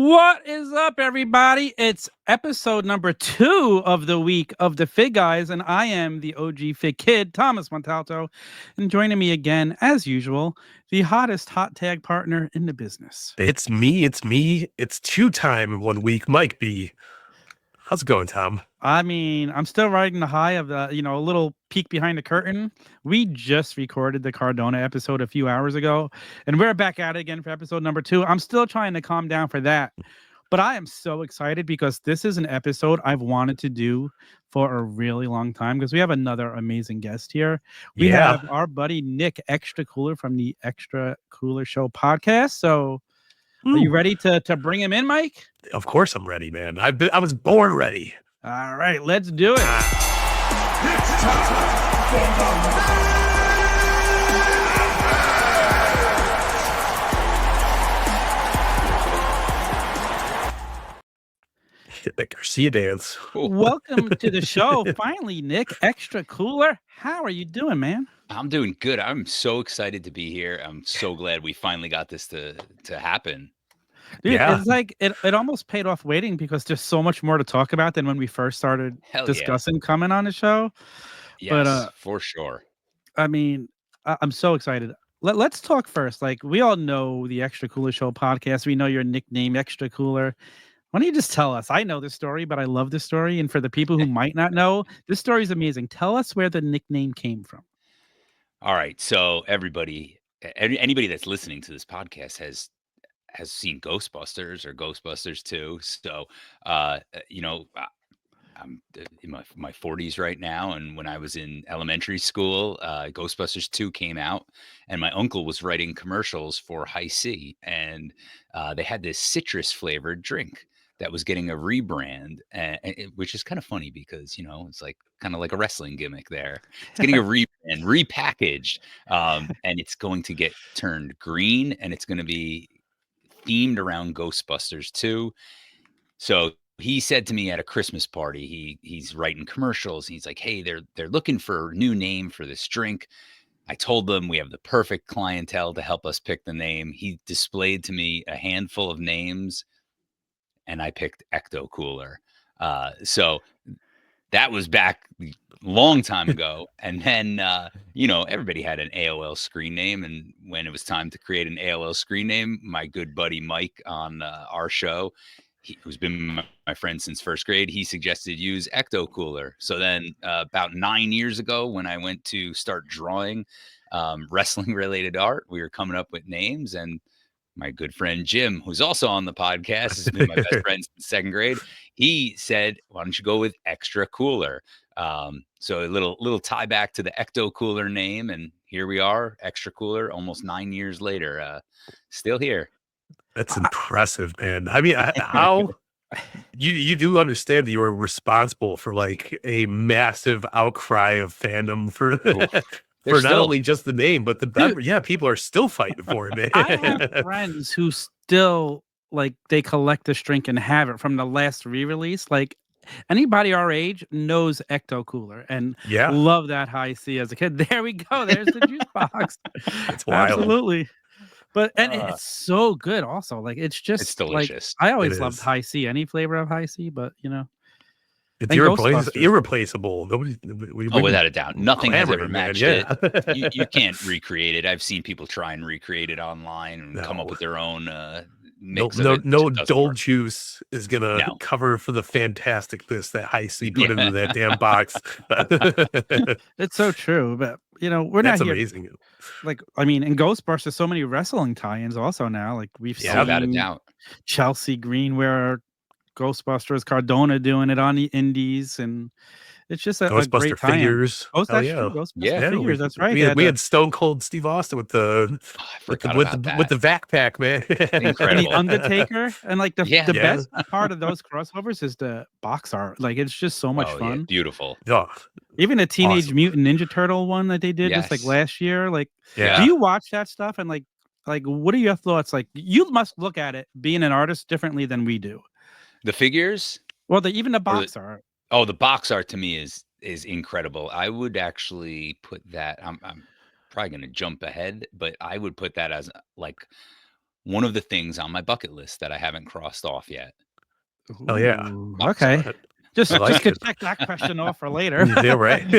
What is up, everybody? It's episode number 2 of the week of the Fig Guys, and I am the OG Fig Kid, Thomas Montalto, and joining me again, as usual, the hottest hot tag partner in the business. It's me. It's two-time 1 week, Mike B. How's it going, Tom? I mean, I'm still riding the high of a little peek behind the curtain. We just recorded the Cardona episode a few hours ago, and we're back at it again for episode number 2. I'm still trying to calm down for that, but I am so excited because this is an episode I've wanted to do for a really long time because we have another amazing guest here. We have our buddy Nick ExtraCooler from the ExtraCooler Show podcast. So are you ready to bring him in, Mike? Of course I'm ready, man. I was born ready. All right, let's do it. It's time for the Garcia dance. Welcome to the show. Finally, Nick ExtraCooler. How are you doing, man? I'm doing good. I'm so excited to be here. I'm so glad we finally got this to happen. Dude, it's like it almost paid off waiting because there's so much more to talk about than when we first started discussing coming on the show. Yes, but, for sure. I mean, I'm so excited. Let's talk first. Like, we all know the ExtraCooler Show podcast. We know your nickname, ExtraCooler. Why don't you just tell us? I know this story, but I love this story. And for the people who might not know, this story is amazing. Tell us where the nickname came from. All right. So anybody that's listening to this podcast has seen Ghostbusters or Ghostbusters 2. So, I'm in my 40s right now. And when I was in elementary school, Ghostbusters 2 came out and my uncle was writing commercials for High C. And they had this citrus flavored drink that was getting a rebrand, which is kind of funny because, it's like kind of like a wrestling gimmick there. It's getting a rebrand, repackaged, and it's going to get turned green and it's going to be themed around Ghostbusters 2. So he said to me at a Christmas party, he's writing commercials. And he's like, hey, they're looking for a new name for this drink. I told them we have the perfect clientele to help us pick the name. He displayed to me a handful of names and I picked ExtraCooler. So that was back a long time ago. And then, everybody had an AOL screen name. And when it was time to create an AOL screen name, my good buddy Mike on our show, who's been my friend since first grade, he suggested use ExtraCooler. So then about 9 years ago, when I went to start drawing wrestling-related art, we were coming up with names. And my good friend Jim, who's also on the podcast, has been my best friend since second grade. He said, "Why don't you go with ExtraCooler?" So a little tie back to the ExtraCooler name, and here we are, ExtraCooler, almost 9 years later, still here. That's impressive, man. I mean, how you do understand that you were responsible for like a massive outcry of fandom for. For not only just the name, but people are still fighting for it, man. I have friends who still they collect this drink and have it from the last re-release. Like anybody our age knows ExtraCooler and love that High C as a kid. There we go. There's the juice box. It's wild. Absolutely. But it's so good also. Like it's delicious. I always loved High C, any flavor of High C, but it's irreplaceable. Without a doubt. Nothing has ever matched it. You can't recreate it. I've seen people try and recreate it online and come up with their own mix of it. No Dole juice is going to cover for the fantasticness that High C put into that damn box. It's so true. But, we're That's not here. Amazing. In Ghostbusters, so many wrestling tie-ins also now. Like we've seen without a doubt. Chelsea Green wear Ghostbusters, Cardona doing it on the indies, and it's just a great time. Figures. Oh, that's true. Ghostbuster figures. That's right. We had Stone Cold Steve Austin with the with the vac pack, man. Incredible. And the Undertaker, and the best part of those crossovers is the box art. Like it's just so much fun. Yeah, beautiful. Oh, even the Teenage Mutant Ninja Turtle one that they did just last year. Do you watch that stuff and like what are your thoughts? Like you must look at it being an artist differently than we do. The figures? Well, even the box art. Oh, the box art to me is incredible. I would actually put that. I'm probably going to jump ahead, but I would put that as like one of the things on my bucket list that I haven't crossed off yet. Oh yeah. Ooh, Box okay. art. Just I like could it. check that question off for later. Yeah, right.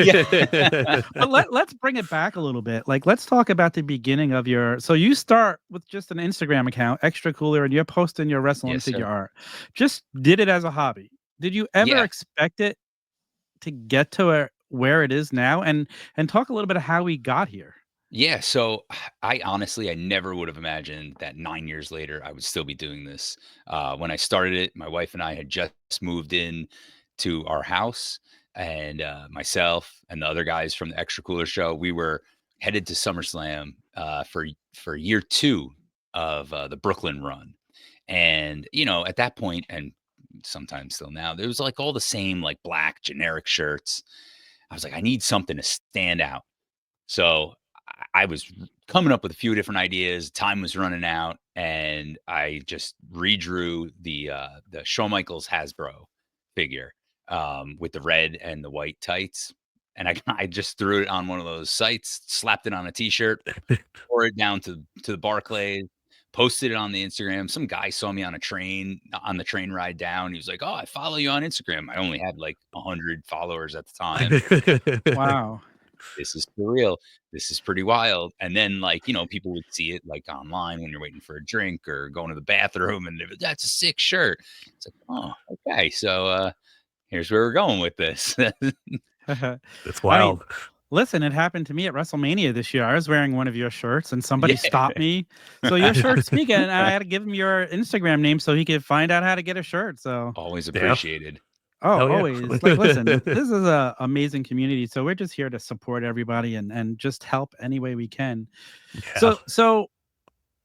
But let's bring it back a little bit. Like, let's talk about the beginning of your. So you start with just an Instagram account, ExtraCooler, and you're posting your wrestling Yes, figure sir. art. Just did it as a hobby. Did you ever Yeah. expect it to get to where it is now? And talk a little bit of how we got here. Yeah, so I honestly, I never would have imagined that 9 years later I would still be doing this. When I started it, my wife and I had just moved in to our house, and myself and the other guys from the ExtraCooler Show, we were headed to SummerSlam for year 2 of the Brooklyn run. And at that point, and sometimes still now, there was like all the same like black generic shirts. I was like, I need something to stand out. So I was coming up with a few different ideas. Time was running out, and I just redrew the Shawn Michaels Hasbro figure with the red and the white tights. And I just threw it on one of those sites, slapped it on a T-shirt, tore it down to the Barclays, posted it on the Instagram. Some guy saw me on a train on the train ride down. He was like, "Oh, I follow you on Instagram." I only had like 100 followers at the time. Wow. This is for real. This is pretty wild. And then, like, people would see it like online when you're waiting for a drink or going to the bathroom, and that's a sick shirt. It's like, oh, okay. So here's where we're going with this. It's wild. Listen, it happened to me at WrestleMania this year. I was wearing one of your shirts and somebody Yeah. stopped me. So your shirt's speaking, and I had to give him your Instagram name so he could find out how to get a shirt. So Always appreciated. oh, Hell yeah. always. Like, listen, this is a amazing community. So we're just here to support everybody and just help any way we can. Yeah. So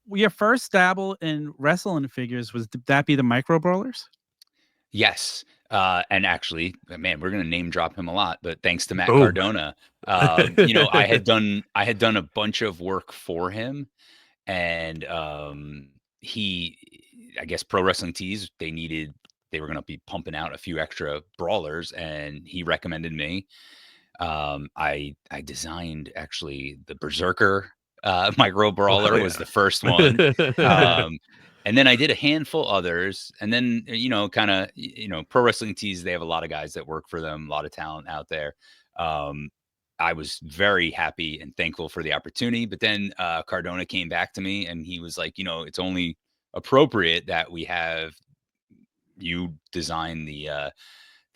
your first dabble in wrestling figures was that be the micro brawlers? Yes. And actually, man, we're gonna name drop him a lot, but thanks to Matt Boom. Cardona, I had done a bunch of work for him, and I guess Pro Wrestling Tees, they were gonna be pumping out a few extra brawlers, and he recommended me. I designed actually the Berserker micro brawler yeah. was the first one. And then I did a handful others, and then kind of Pro Wrestling Tees, they have a lot of guys that work for them, a lot of talent out there. I was very happy and thankful for the opportunity, but then Cardona came back to me and he was like, it's only appropriate that we have you design the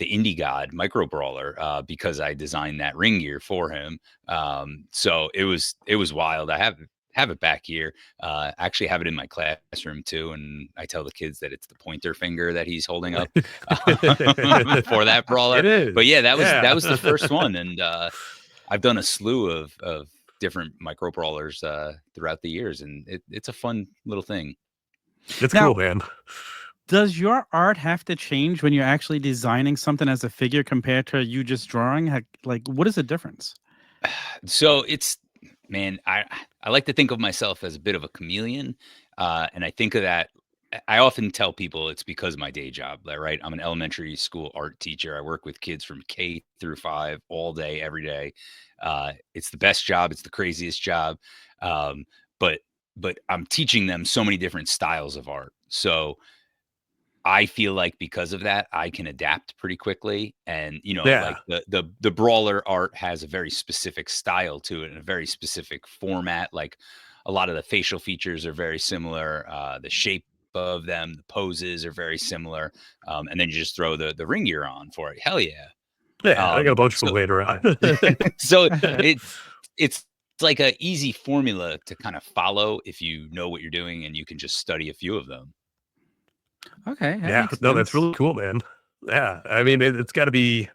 Indie God micro brawler because I designed that ring gear for him. So it was wild. I have it back here. Actually have it in my classroom too, and I tell the kids that it's the pointer finger that he's holding up for that brawler. It is. But yeah, that was the first one, and I've done a slew of different micro brawlers throughout the years, and it's a fun little thing. It's Now, cool, man. Does your art have to change when you're actually designing something as a figure compared to you just drawing? Like, what is the difference? So man, I like to think of myself as a bit of a chameleon. And I think of that. I often tell people it's because of my day job, right? I'm an elementary school art teacher. I work with kids from K through 5 all day, every day. It's the best job. It's the craziest job. But I'm teaching them so many different styles of art. So I feel like because of that, I can adapt pretty quickly. And, like the brawler art has a very specific style to it and a very specific format. Like a lot of the facial features are very similar. The shape of them, the poses are very similar. And then you just throw the ring gear on for it. Hell yeah. Yeah, I got a bunch of them later on. So it's like an easy formula to kind of follow if you know what you're doing and you can just study a few of them. Okay. Yeah, no, that's really cool, man. Yeah, I mean, it's got to be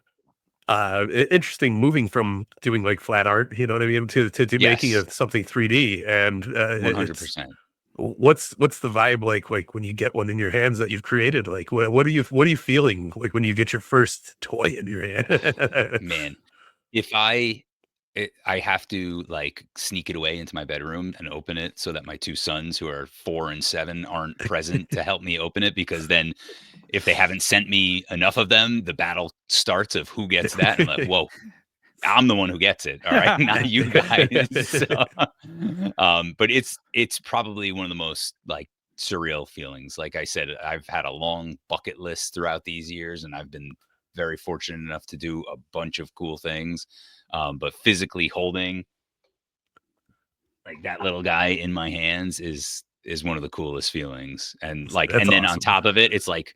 interesting moving from doing like flat art, you know what I mean, to making Yes. something 3D. And 100%. what's the vibe like when you get one in your hands that you've created? Like, what are you feeling like when you get your first toy in your hand? Man, if I have to like sneak it away into my bedroom and open it so that my 2 sons, who are 4 and 7, aren't present to help me open it, because then if they haven't sent me enough of them, the battle starts of who gets that. I'm like, whoa, I'm the one who gets it. All right, not you guys. So, but it's probably one of the most like surreal feelings. Like I said, I've had a long bucket list throughout these years, and I've been very fortunate enough to do a bunch of cool things. But physically holding like that little guy in my hands is one of the coolest feelings. And like, That's and then awesome. on top of it, it's like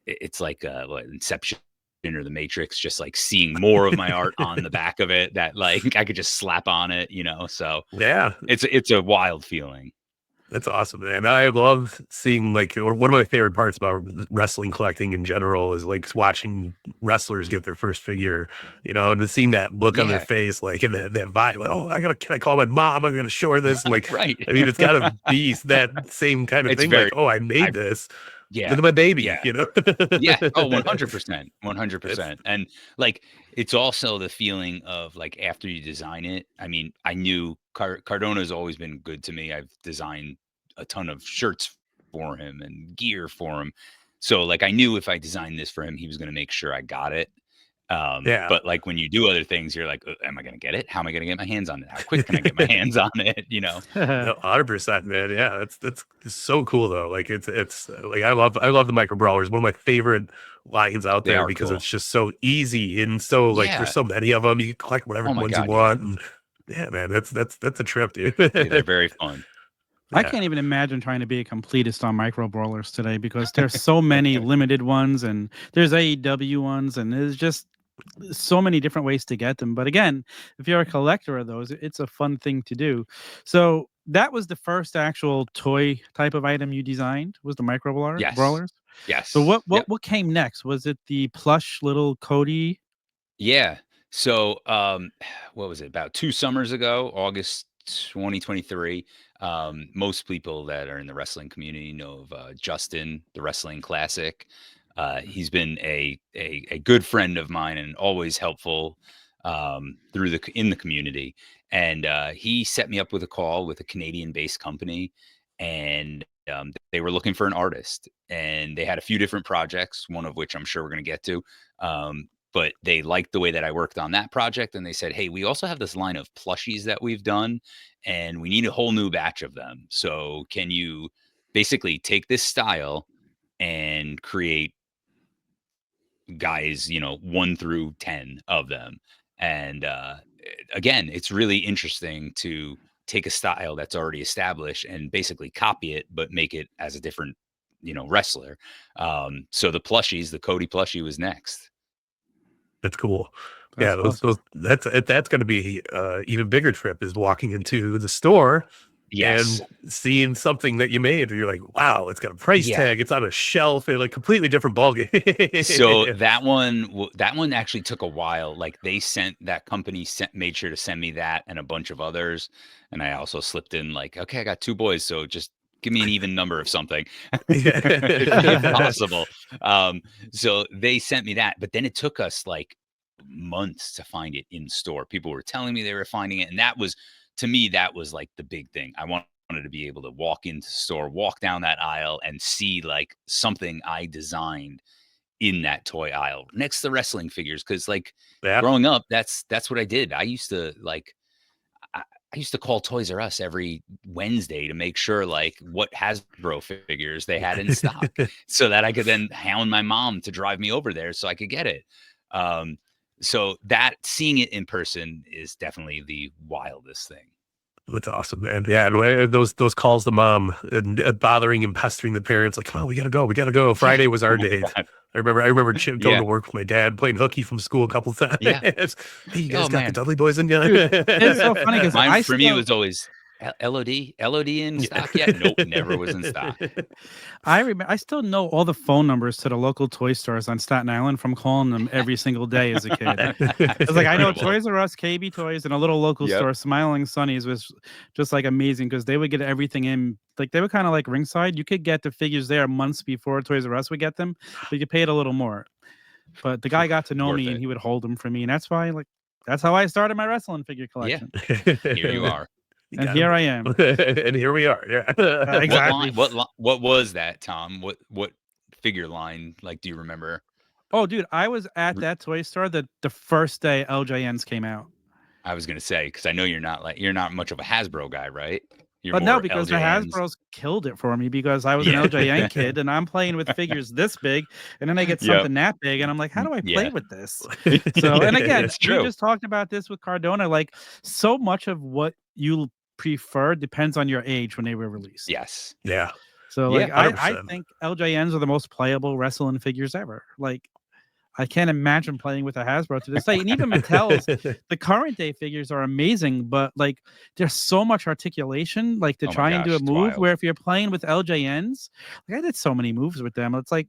what, Inception or the Matrix, just like seeing more of my art on the back of it that like I could just slap on it, you know. So Yeah, it's a wild feeling. that's awesome, man. I love seeing like, or one of my favorite parts about wrestling collecting in general is like watching wrestlers get their first figure, you know, and seeing that look on their Yeah. face, like, and that vibe, like, oh, can I call my mom? I'm going to show her this. Like, Right. I mean, it's got to be that same kind of It's thing. very, Like, oh, I made I, this. yeah. Look at my baby, Yeah. you know? Yeah. Oh, 100%. 100%. And like, it's also the feeling of like, after you design it, I mean, I knew Cardona has always been good to me. I've designed a ton of shirts for him and gear for him. So like, I knew if I designed this for him, he was going to make sure I got it. Yeah. But like when you do other things, you're like, am I going to get it? How am I going to get my hands on it? How quick can I get my hands on it? You know? No, 100%, man. Yeah, that's so cool though. Like it's like I love the micro brawlers. One of my favorite lines out They there are because cool. it's just so easy and so like Yeah. there's so many of them. You can collect whatever Oh my ones you God, yeah. want, and yeah, man, that's a trip, dude. Yeah, they're very fun. I Yeah. can't even imagine trying to be a completist on micro brawlers today because there's so many limited ones and there's AEW ones and there's just so many different ways to get them. But again, if you're a collector of those, it's a fun thing to do. So that was the first actual toy type of item you designed, was the micro Yes. brawlers. Yes. So Yep. what came next? Was it the plush little Cody? Yeah. So, what was it? About 2 summers ago, August 2023. Most people that are in the wrestling community know of Justin, the Wrestling Classic. He's been a good friend of mine and always helpful through in the community. And he set me up with a call with a Canadian-based company, and they were looking for an artist, and they had a few different projects, one of which I'm sure we're going to get to. But they liked the way that I worked on that project. And they said, hey, we also have this line of plushies that we've done, and we need a whole new batch of them. So can you basically take this style and create guys, 1 through 10 of them? And again, it's really interesting to take a style that's already established and basically copy it, but make it as a different, wrestler. So the plushies, the Cody plushie was next. That's cool. That's Yeah, awesome. that's going to be even bigger trip is walking into the store Yes. and seeing something that you made. And you're like, wow, it's got a price Yeah. tag. It's on a shelf. And like completely different ballgame. So that one actually took a while. Like that company made sure to send me that and a bunch of others. And I also slipped in like, okay, I got 2 boys, so just give me an even number of something if possible. So they sent me that, but then it took us like months to find it in store. People were telling me they were finding it. And that was, to me, that was like the big thing. I wanted to be able to walk into the store, walk down that aisle and see like something I designed in that toy aisle next to the wrestling figures. Cause like growing up, that's what I did. I used to I used to call Toys R Us every Wednesday to make sure like what Hasbro figures they had in stock so that I could then hound my mom to drive me over there so I could get it. So that seeing it in person is definitely the wildest thing. That's awesome, man. Yeah, and those calls to mom and bothering and pestering the parents, like, come on, we gotta go. Friday was our day. God. I remember going to work with my dad, playing hooky from school a couple times. Yeah. Hey, you guys got man. the Dudley Boys in you? It's so funny because Mine for me was always LOD in stock yet? Nope, never was in stock. I remember. I still know all the phone numbers to the local toy stores on Staten Island from calling them every single day as a kid. It's like I know Incredible. Toys R Us, KB Toys, and a little local Yep. store, Smiling Sunnies, was just like amazing because they would get everything in. Like they were kind of like ringside. You could get the figures there months before Toys R Us would get them, but you paid a little more. But the guy got to know Worth me, it. and he would hold them for me, and that's why that's how I started my wrestling figure collection. Here you are. And here I am. And here we are. Yeah. Exactly. What was that, Tom? What figure line? Like, do you remember? Oh, dude, I was at that toy store the first day LJNs came out. I was gonna say because I know you're not much of a Hasbro guy, right? You're But no, more because the LJNs. Hasbro's killed it for me because I was an Yeah. LJN kid and I'm playing with figures this big, and then I get Yep. something that big, and I'm like, how do I play Yeah. with this? So, and again, It's we true. just talked about this with Cardona. Like, so much of what you prefer depends on your age when they were released. Yes. Yeah. So, Yeah, like, I 100%. think LJNs are the most playable wrestling figures ever. Like, I can't imagine playing with a Hasbro to this day. And even Mattel's, the current day figures are amazing, but like there's so much articulation, like to Oh my try and do gosh, a it's move wild. where if you're playing with LJNs, like I did so many moves with them. It's like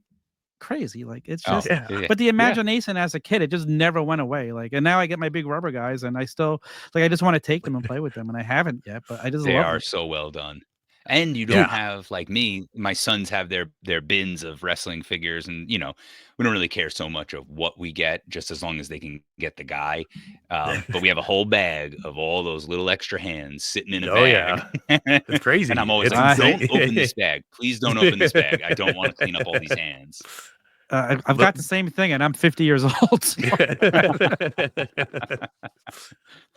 crazy. Like it's Oh, just, Yeah. but the yeah. imagination as a kid, it just never went away. Like, and now I get my big rubber guys and I still, like, I just want to take them and play with them. And I haven't yet, but I just They love are them. so well done. And you don't Yeah. have like me, my sons have their bins of wrestling figures, and we don't really care so much of what we get, just as long as they can get the guy. But we have a whole bag of all those little extra hands sitting in a Oh, bag. It's crazy. And I'm always It's like, insane. don't open this bag. Please don't open this bag. I don't want to clean up all these hands. I've got the same thing and I'm 50 years old. So.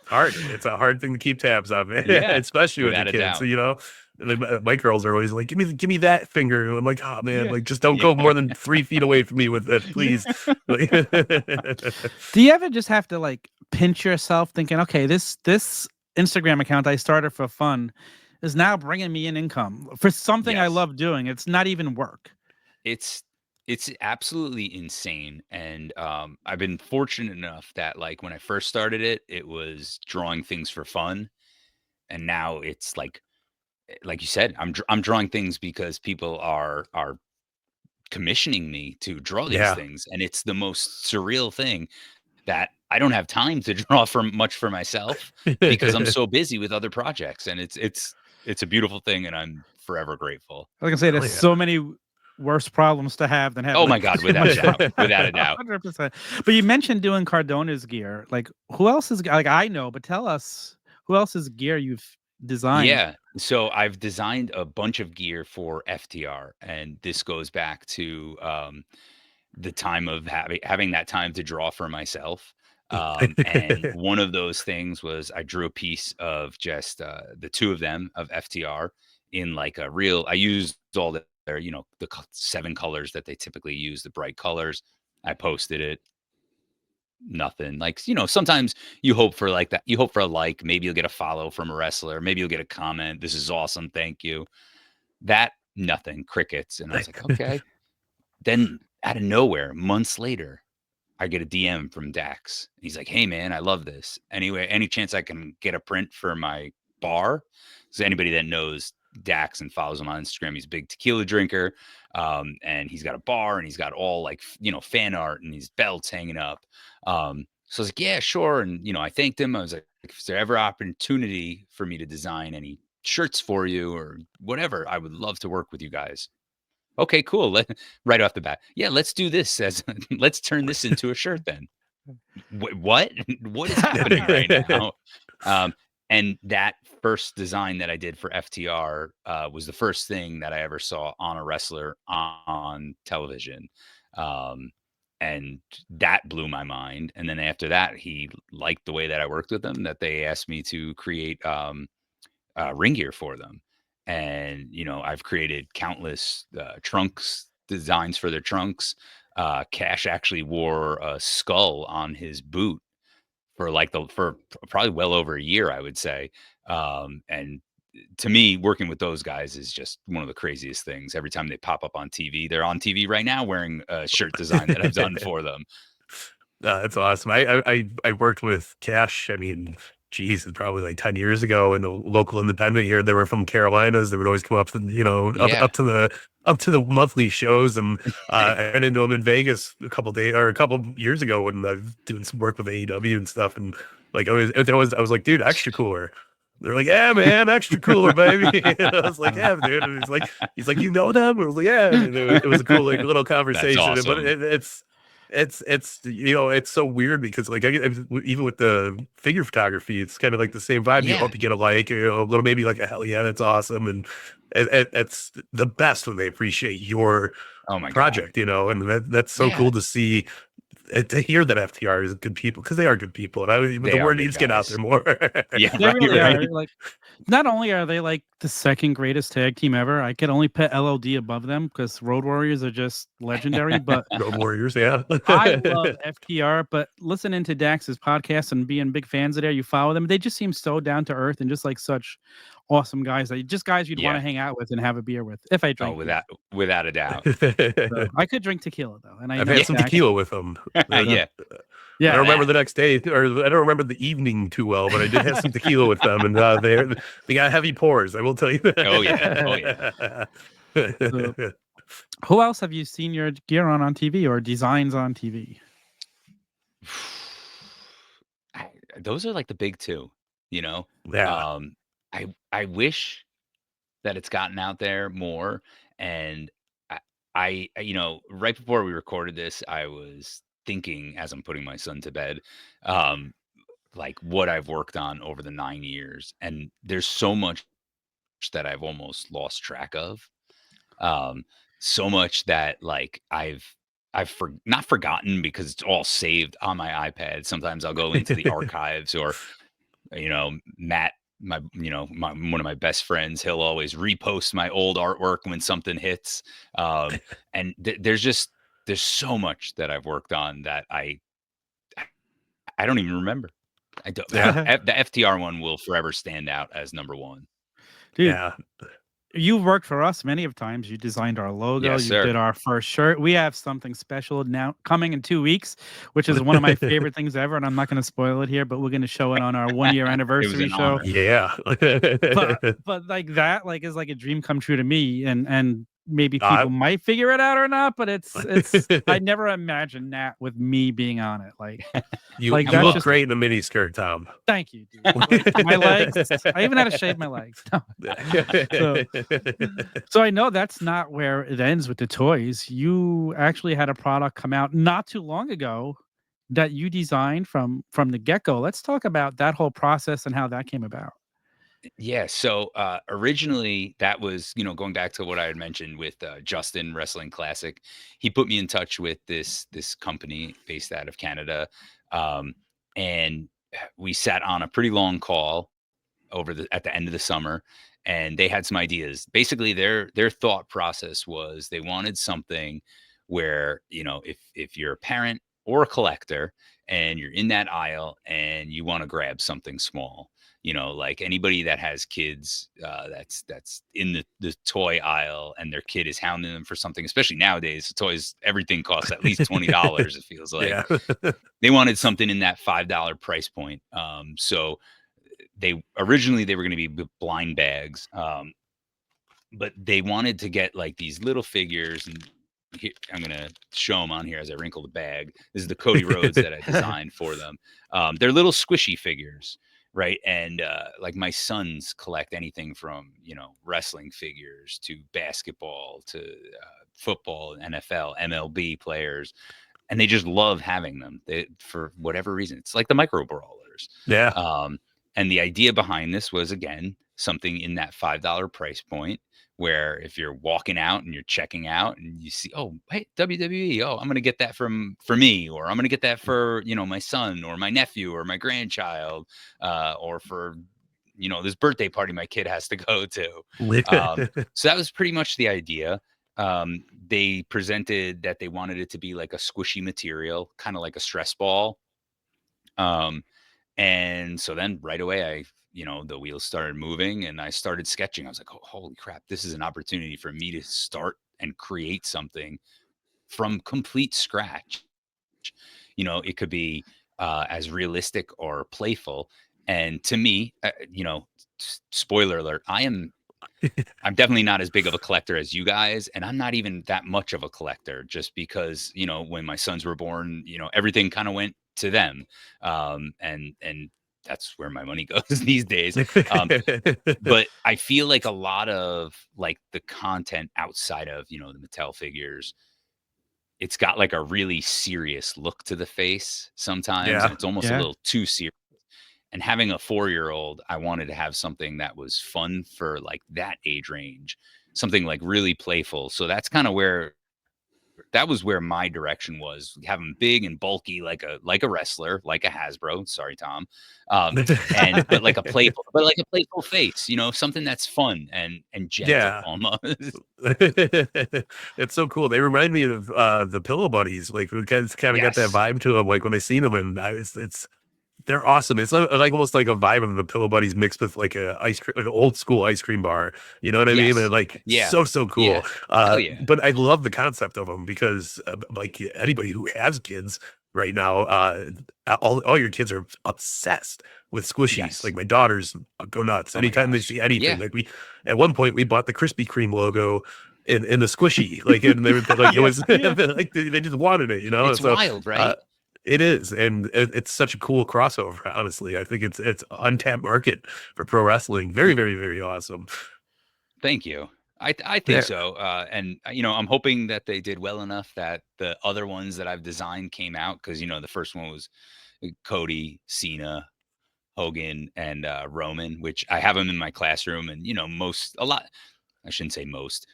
Hard. It's a hard thing to keep tabs on, man. Yeah, Especially with without the a kids. doubt. So, my girls are always like, give me that finger. And I'm like, oh man, Yeah. like just don't go more than 3 feet away from me with it, please. Do you ever just have to like pinch yourself thinking, okay, this Instagram account I started for fun is now bringing me an income for something I Yes. love doing. It's not even work. It's absolutely insane. And I've been fortunate enough that like when I first started it, it was drawing things for fun. And now it's like you said, I'm drawing things because people are commissioning me to draw these Yeah. things. And it's the most surreal thing that I don't have time to draw for much for myself because I'm so busy with other projects. And it's a beautiful thing, and I'm forever grateful. Like I say, there's yeah. so many worse problems to have than having. Oh my God, without a doubt. Without a doubt. 100%. But you mentioned doing Cardona's gear. Like, who else is like I know, but tell us who else's gear you've designed. Yeah. So I've designed a bunch of gear for FTR, and this goes back to the time of having that time to draw for myself. And one of those things was I drew a piece of just the two of them of FTR in like a real. I used all their the 7 colors that they typically use, the bright colors. I posted it. Nothing. Like, sometimes you hope for like that. You hope for a like, maybe you'll get a follow from a wrestler. Maybe you'll get a comment. This is awesome. Thank you. That nothing, crickets. And I was like, okay. Then out of nowhere, months later, I get a DM from Dax. He's like, hey man, I love this. Anyway, any chance I can get a print for my bar? So anybody that knows Dax and follows him on Instagram, he's a big tequila drinker. And he's got a bar and he's got all like, fan art and these belts hanging up. So I was like, yeah, sure. And, I thanked him. I was like, if there ever opportunity for me to design any shirts for you or whatever, I would love to work with you guys. Okay, cool. Right off the bat. Yeah, let's do this let's turn this into a shirt then. What? What is happening right now? And that first design that I did for FTR was the first thing that I ever saw on a wrestler on television. And that blew my mind. And then after that, he liked the way that I worked with them, that they asked me to create ring gear for them. And, I've created countless trunks, designs for their trunks. Cash actually wore a skull on his boot for probably well over a year, I would say. And to me, working with those guys is just one of the craziest things. Every time they pop up on TV, they're on TV right now wearing a shirt design that I've done for them. That's awesome. I worked with Cash. I mean, geez, it's probably like 10 years ago in the local independent here. They were from Carolinas. They would always come up to, up to the monthly shows. And I ran into them in Vegas a couple years ago when I was doing some work with AEW and stuff. And like, I was like, dude, ExtraCooler. They're like, yeah, man, ExtraCooler, baby. And I was like, yeah, dude. And he's like, you know them? I was like, yeah. And it was a cool like little conversation. That's awesome. But it's so weird because like even with the figure photography, it's kind of like the same vibe. You Yeah. hope you get a little maybe like a hell yeah, that's awesome, and it's the best when they appreciate your Oh my project, and that's so Yeah. cool to see to hear that FTR is good people, because they are good people, and but They the are word good needs to get out guys. there more. Yeah, They right, really right. are. Like, not only are they like the second greatest tag team ever, I could only put LOD above them because Road Warriors are just legendary. But Road Warriors, yeah. I love FTR. But listening to Dax's podcast and being big fans of there, you follow them. They just seem so down to earth and just like such awesome guys. Like just guys you'd want to Yeah. hang out with and have a beer with. If I Oh, drink, without a doubt. so I could drink tequila though, and I I've know had some Dax- tequila with them. Yeah. Yeah, I don't remember that. the next day, or I don't remember the evening too well, but I did have some tequila with them, and they got heavy pours. I will tell you that. Oh, yeah. Oh, yeah. Who else have you seen your gear on TV or designs on TV? Those are like the big two, you know. Yeah. I wish that it's gotten out there more, and you know, right before we recorded this, I was thinking as I'm putting my son to bed, like what I've worked on over the 9 years, and there's so much that I've almost lost track of. So much that like I've not forgotten because it's all saved on my iPad. Sometimes I'll go into the archives, or you know, Matt, one of my best friends, he'll always repost my old artwork when something hits. And there's so much that I've worked on that I don't even remember. I don't. Yeah. The FTR one will forever stand out as number one. Dude, Yeah. you've worked for us many of times. You designed our logo. Yes, You sir. did our first shirt. We have something special now coming in 2 weeks, which is one of my favorite things ever. And I'm not going to spoil it here, but we're going to show it on our 1-year anniversary an show. honor. Yeah. But like that, like is like a dream come true to me. And maybe people might figure it out or not, but it's I never imagined that with me being on it. Like you like, look just great in a mini skirt, Tom. thank you, dude. Like, my legs. I even had to shave my legs. So I know that's not where it ends with the toys. You actually had a product come out not too long ago that you designed from the get-go. Let's talk about that whole process and how that came about. Yeah. So originally, that was, you know, going back to what I had mentioned with Justin Wrestling Classic. He put me in touch with this company based out of Canada, and we sat on a pretty long call at the end of the summer, and they had some ideas. Basically, their thought process was they wanted something where, you know, if you're a parent or a collector and you're in that aisle and you want to grab something small, you know, like anybody that has kids that's in the toy aisle and their kid is hounding them for something, especially nowadays, toys, everything costs at least $20. It feels like. Yeah. They wanted something in that $5 price point. So they originally were going to be blind bags, but they wanted to get like these little figures, and here, I'm going to show them on here as I wrinkle the bag. This is the Cody Rhodes that I designed for them. They're little squishy figures, right? And like my sons collect anything from, you know, wrestling figures to basketball to football, NFL, MLB players, and they just love having them. For whatever reason, it's like the micro brawlers. Yeah. And the idea behind this was, again, something in that $5 price point, where if you're walking out and you're checking out and you see, oh, hey, WWE, oh, I'm going to get that for me, or I'm going to get that for, you know, my son or my nephew or my grandchild, or for, you know, this birthday party my kid has to go to. So that was pretty much the idea. They presented that they wanted it to be like a squishy material, kind of like a stress ball. And so then right away, you know, the wheels started moving and I started sketching. I was like, oh, holy crap, this is an opportunity for me to start and create something from complete scratch. You know, it could be as realistic or playful. And to me, you know, spoiler alert, I'm definitely not as big of a collector as you guys, and I'm not even that much of a collector, just because, you know, when my sons were born, you know, everything kind of went to them, and that's where my money goes these days. But I feel like a lot of like the content outside of, you know, the Mattel figures, it's got like a really serious look to the face sometimes, and it's almost a little too serious. And having a 4-year-old, I wanted to have something that was fun for like that age range, something like really playful. So that's kind of where That was where my direction was. Have them big and bulky, like a wrestler, like a Hasbro. Sorry, Tom. But like a playful face, something that's fun and gentle Yeah. almost. It's so cool. They remind me of the Pillow Buddies. Like, we kind of got that Yes. vibe to them. Like when I seen them, and they're awesome. It's like almost like a vibe of the Pillow Buddies mixed with like like an old school ice cream bar. You know what I mean? Yes. And like Yeah. so cool. Yeah. Hell yeah. But I love the concept of them because like anybody who has kids right now, all your kids are obsessed with squishies. Yes. Like my daughters go nuts Oh my anytime they gosh. see anything. Yeah. Like at one point we bought the Krispy Kreme logo in the squishy, like, and they were like, it was like they just wanted it, It's So wild, right? it is, and it's such a cool crossover. Honestly, I think it's untapped market for pro wrestling. Very, very, very awesome. Thank you. I think Yeah. so. And I'm hoping that they did well enough that the other ones that I've designed came out, because the first one was Cody, Cena, Hogan, and Roman, which I have them in my classroom, and I shouldn't say most.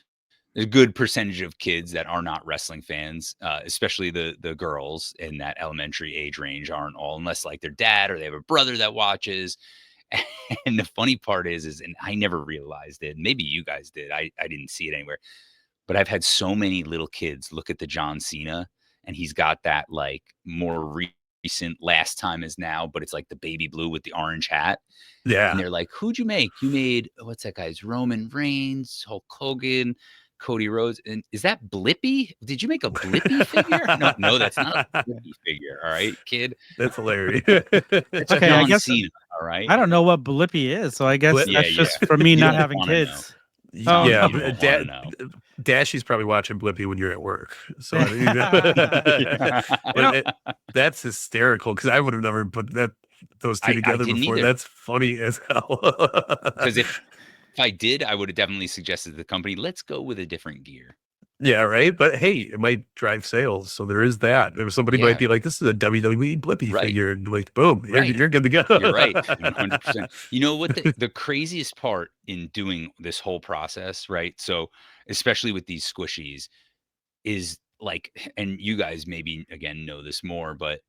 There's a good percentage of kids that are not wrestling fans, especially the girls in that elementary age range aren't all, unless like their dad or they have a brother that watches. And the funny part is, and I never realized it. Maybe you guys did. I didn't see it anywhere. But I've had so many little kids look at the John Cena, and he's got that like more recent Last Time Is Now, but it's like the baby blue with the orange hat. And Yeah. they're like, "Who'd you make? You made what's that guy's? Roman Reigns, Hulk Hogan, Cody Rhodes, and is that Blippy? Did you make a Blippy figure? No, that's not a Blippy figure. All right, kid. That's hilarious. It's Okay, I John guess Cena. All right. I don't know what Blippy is, so I guess Bli- that's Yeah, just for me You not don't having wanna kids. Tom, yeah, you don't Dad, wanna know. Dashy's probably watching Blippy when you're at work. So that's hysterical because I would have never put those two I together didn't before. either. That's funny as hell. Because if I did, I would have definitely suggested to the company, let's go with a different gear. Yeah, right. But hey, it might drive sales, so there is that. Or somebody Yeah. might be like, "This is a WWE Blippy Right. figure," and like, boom, Right. you're good to go. You're right, 100%. You know what the craziest part in doing this whole process, right? So, especially with these squishies, is like, and you guys maybe again know this more, but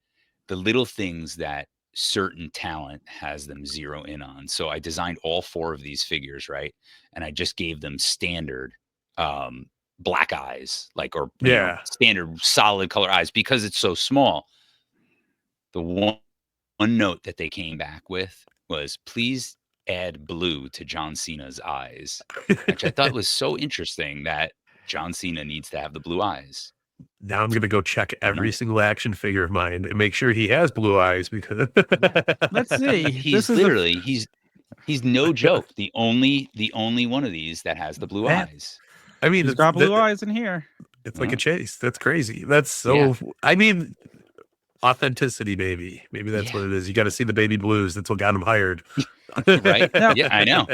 the little things that certain talent has them zero in on. So I designed all 4 of these figures, right? And I just gave them standard black eyes, like, or Yeah. standard solid color eyes, because it's so small. The one note that they came back with was, please add blue to John Cena's eyes, which I thought was so interesting that John Cena needs to have the blue eyes. Now I'm gonna go check I don't know. every single action figure of mine and make sure he has blue eyes because Let's see. He's literally he's no joke. The only one of these that has the blue Man. eyes. I mean, He's got blue eyes in here. it's like Yeah. a chase. That's crazy. That's so. Yeah. I mean, authenticity, baby. Maybe that's Yeah. what it is. You got to see the baby blues. That's what got him hired. Right? Now- Yeah, I know.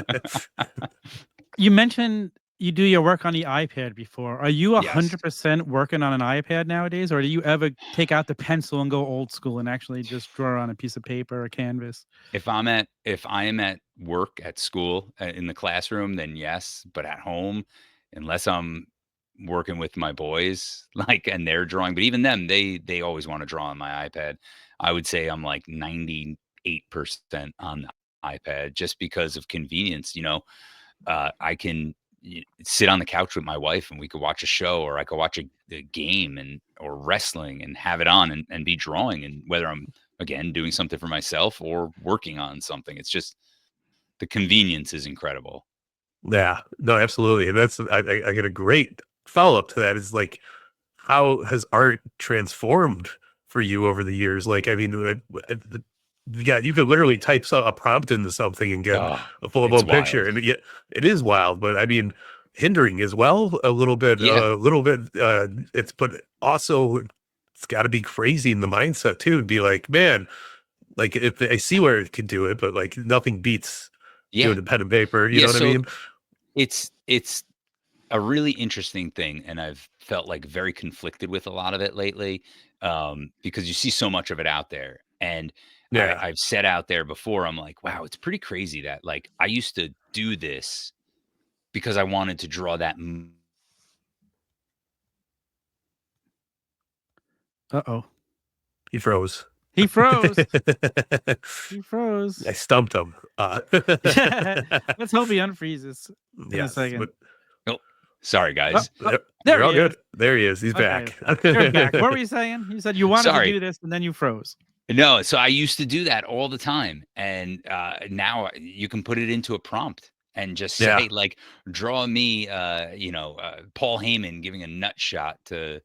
You mentioned you do your work on the iPad before. Are you Yes. 100% working on an iPad nowadays, or do you ever take out the pencil and go old school and actually just draw on a piece of paper or canvas? If I am at work at school in the classroom, then yes. But at home, unless I'm working with my boys, like, and they're drawing, but even them, they always want to draw on my iPad. I would say I'm like 98% on the iPad just because of convenience. I can sit on the couch with my wife and we could watch a show, or I could watch a game or wrestling and have it on and be drawing, and whether I'm again doing something for myself or working on something, it's just the convenience is incredible. Yeah, no, absolutely. And that's I get a great follow up to that. Is like, how has art transformed for you over the years? Like, I mean, yeah, you could literally type a prompt into something and get a full blown it's picture, wild. and yet it is wild. But I mean, hindering as well a little bit, Yeah. It's but also it's got to be crazy in the mindset too, and be like, man, like if I see where it can do it, but like nothing beats doing a pen and paper. You know what I mean? It's a really interesting thing, and I've felt like very conflicted with a lot of it lately, because you see so much of it out there. And Yeah. I've said out there before, I'm like, wow, it's pretty crazy that like I used to do this because I wanted to draw that Uh-oh. He froze. He froze. He froze. I stumped him. Let's hope he unfreezes in a Yes, second. Oh, sorry, guys. There you're all he good. is. There he is. He's Okay. back. You're back. What were you saying? You said you wanted to do this and then you froze. No, so I used to do that all the time, and now you can put it into a prompt and just say like, draw me, Paul Heyman giving a nut shot to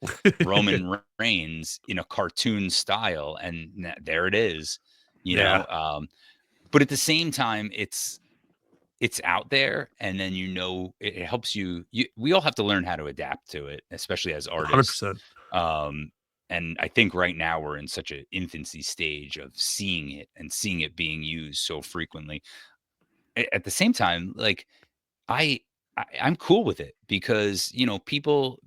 Roman Reigns in a cartoon style, and there it is, you know. But at the same time, it's out there, and then it helps you. We all have to learn how to adapt to it, especially as artists. 100%. And I think right now we're in such an infancy stage of seeing it being used so frequently. At the same time, like I'm cool with it because, people,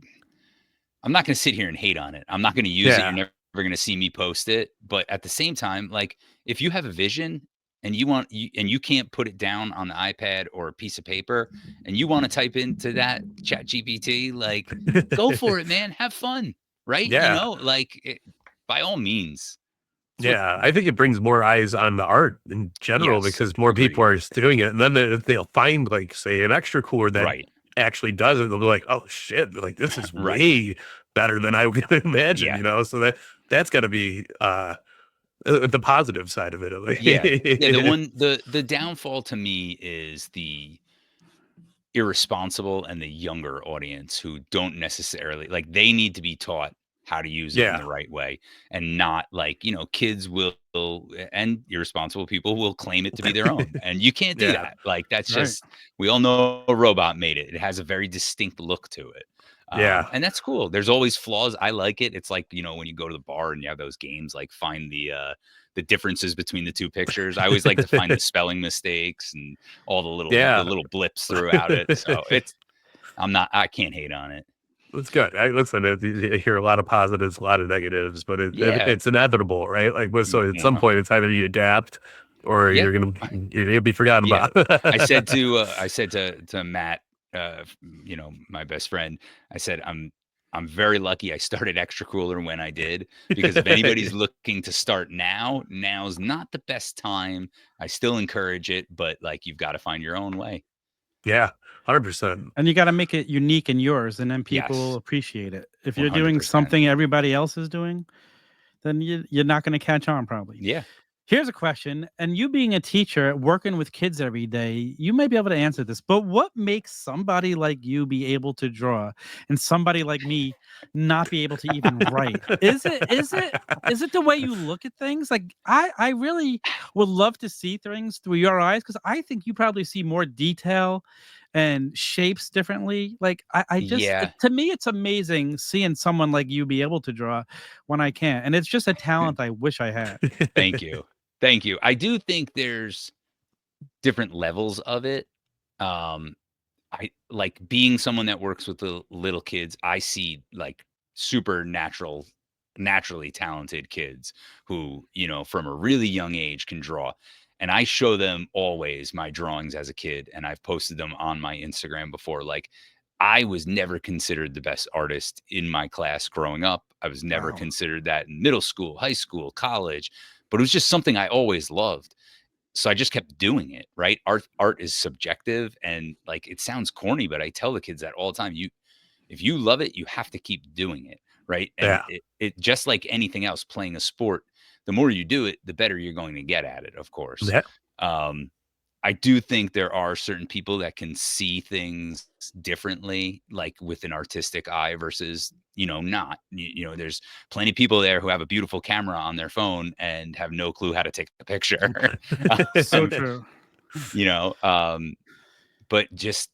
I'm not going to sit here and hate on it. I'm not going to use it. You're never going to see me post it. But at the same time, like if you have a vision and you can't put it down on the iPad or a piece of paper and you want to type into that Chat GPT, like go for it, man. Have fun. Right? Yeah. By all means. I think it brings more eyes on the art in general because more people are doing it. And then if they'll find, like, say, an ExtraCooler that actually does it, they'll be like, oh, shit, like, this is way better than I would imagine, So that's got to be the positive side of it. The downfall to me is the irresponsible and the younger audience who don't necessarily, like, they need to be taught how to use it in the right way, and not like, kids will and irresponsible people will claim it to be their own, and you can't do that. Like, that's just, we all know a robot made it. It has a very distinct look to it. And that's cool. There's always flaws. I like it. It's like, when you go to the bar and you have those games, like find the differences between the two pictures. I always like to find the spelling mistakes and all the little blips throughout it. So I can't hate on it. It's good. Listen, I hear a lot of positives, a lot of negatives, but it's inevitable, right? Like, so at some point, it's either you adapt or you're gonna be forgotten about. I said to Matt, my best friend, I said, I'm very lucky I started ExtraCooler when I did, because if anybody's looking to start now's not the best time. I still encourage it, but like, you've got to find your own way. Yeah, 100%. And you got to make it unique and yours, and then people will appreciate it. If you're doing 100%. something everybody else is doing, then you're not going to catch on, probably. Yeah. Here's a question, and you being a teacher working with kids every day, you may be able to answer this, but what makes somebody like you be able to draw and somebody like me not be able to even write? Is it the way you look at things? Like, I really would love to see things through your eyes, because I think you probably see more detail and shapes differently. Like, I just, to me, it's amazing seeing someone like you be able to draw when I can't. And it's just a talent I wish I had. Thank you. Thank you. I do think there's different levels of it. I like being someone that works with the little kids. I see like naturally talented kids who, from a really young age can draw. And I show them always my drawings as a kid, and I've posted them on my Instagram before. Like, I was never considered the best artist in my class growing up. I was never considered that in middle school, high school, college, but it was just something I always loved. So I just kept doing it, right? Art is subjective, and like, it sounds corny, but I tell the kids that all the time. If you love it, you have to keep doing it, right? And it just like anything else, playing a sport, the more you do it, the better you're going to get at it, of course. Yeah. I do think there are certain people that can see things differently, like with an artistic eye versus, not. There's plenty of people there who have a beautiful camera on their phone and have no clue how to take a picture. So true. But just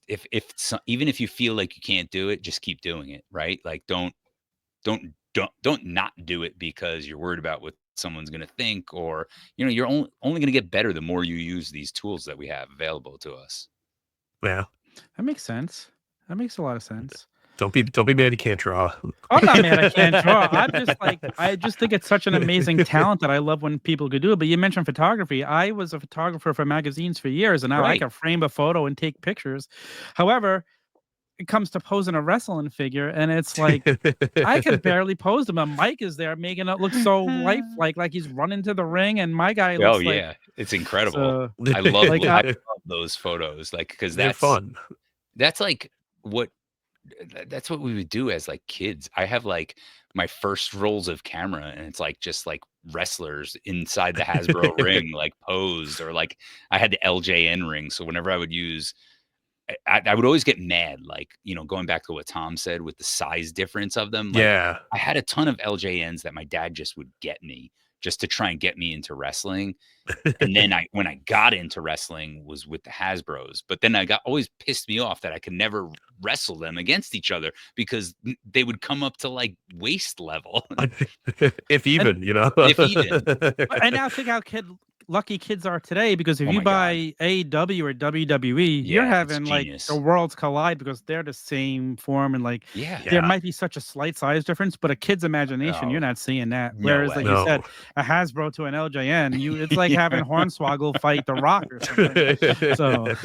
even if you feel like you can't do it, just keep doing it, right? Like, don't not do it because you're worried about what someone's going to think, or you're only going to get better the more you use these tools that we have available to us. Yeah, that makes sense. That makes a lot of sense. Don't be mad you can't draw. I'm not mad I can't draw. I'm just like, I just think it's such an amazing talent that I love when people could do it. But you mentioned photography. I was a photographer for magazines for years, and now I can frame a photo and take pictures. However, it comes to posing a wrestling figure, and it's like I could barely pose him. And Mike is there making it look so lifelike, like he's running to the ring, and my guy looks yeah, it's incredible. So, I love like, I love those photos, like, because They're that's fun. That's like that's what we would do as like kids. I have like my first rolls of camera, and it's like just like wrestlers inside the Hasbro ring, like posed, or like I had the LJN ring. So whenever I would use, I would always get mad, like, going back to what Tom said with the size difference of them. Like, Yeah. I had a ton of LJNs that my dad just would get me just to try and get me into wrestling. And then when I got into wrestling was with the Hasbros, but then always pissed me off that I could never wrestle them against each other because they would come up to like waist level. If even, If even. And now think how lucky kids are today, because if Oh you my buy AEW or WWE, you're Yeah, it's having like genius. the worlds collide because they're the same form, and like Yeah. there might be such a slight size difference, but a kid's imagination, Oh, you're not seeing that. no Whereas, way. like you said, a Hasbro to an LJN, it's like having Hornswoggle fight The Rock or something. So,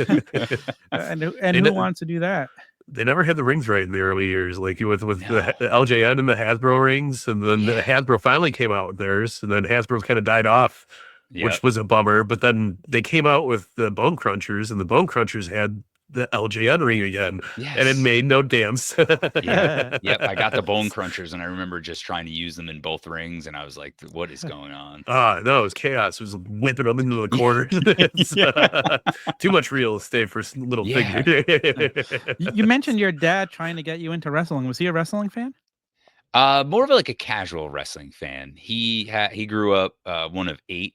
and who wants to do that? They never had the rings right in the early years, like with the LJN and the Hasbro rings, and then the Hasbro finally came out with theirs, and then Hasbro kind of died off, which was a bummer. But then they came out with the Bone Crunchers, and the Bone Crunchers had the LJN ring again, and it made no damn sense. Yep. I got the Bone Crunchers, and I remember just trying to use them in both rings, and I was like, "What is going on?" No, it was chaos. It was whipping them into the corners. Too much real estate for little figures. You mentioned your dad trying to get you into wrestling. Was he a wrestling fan? More of like a casual wrestling fan. He grew up one of 8,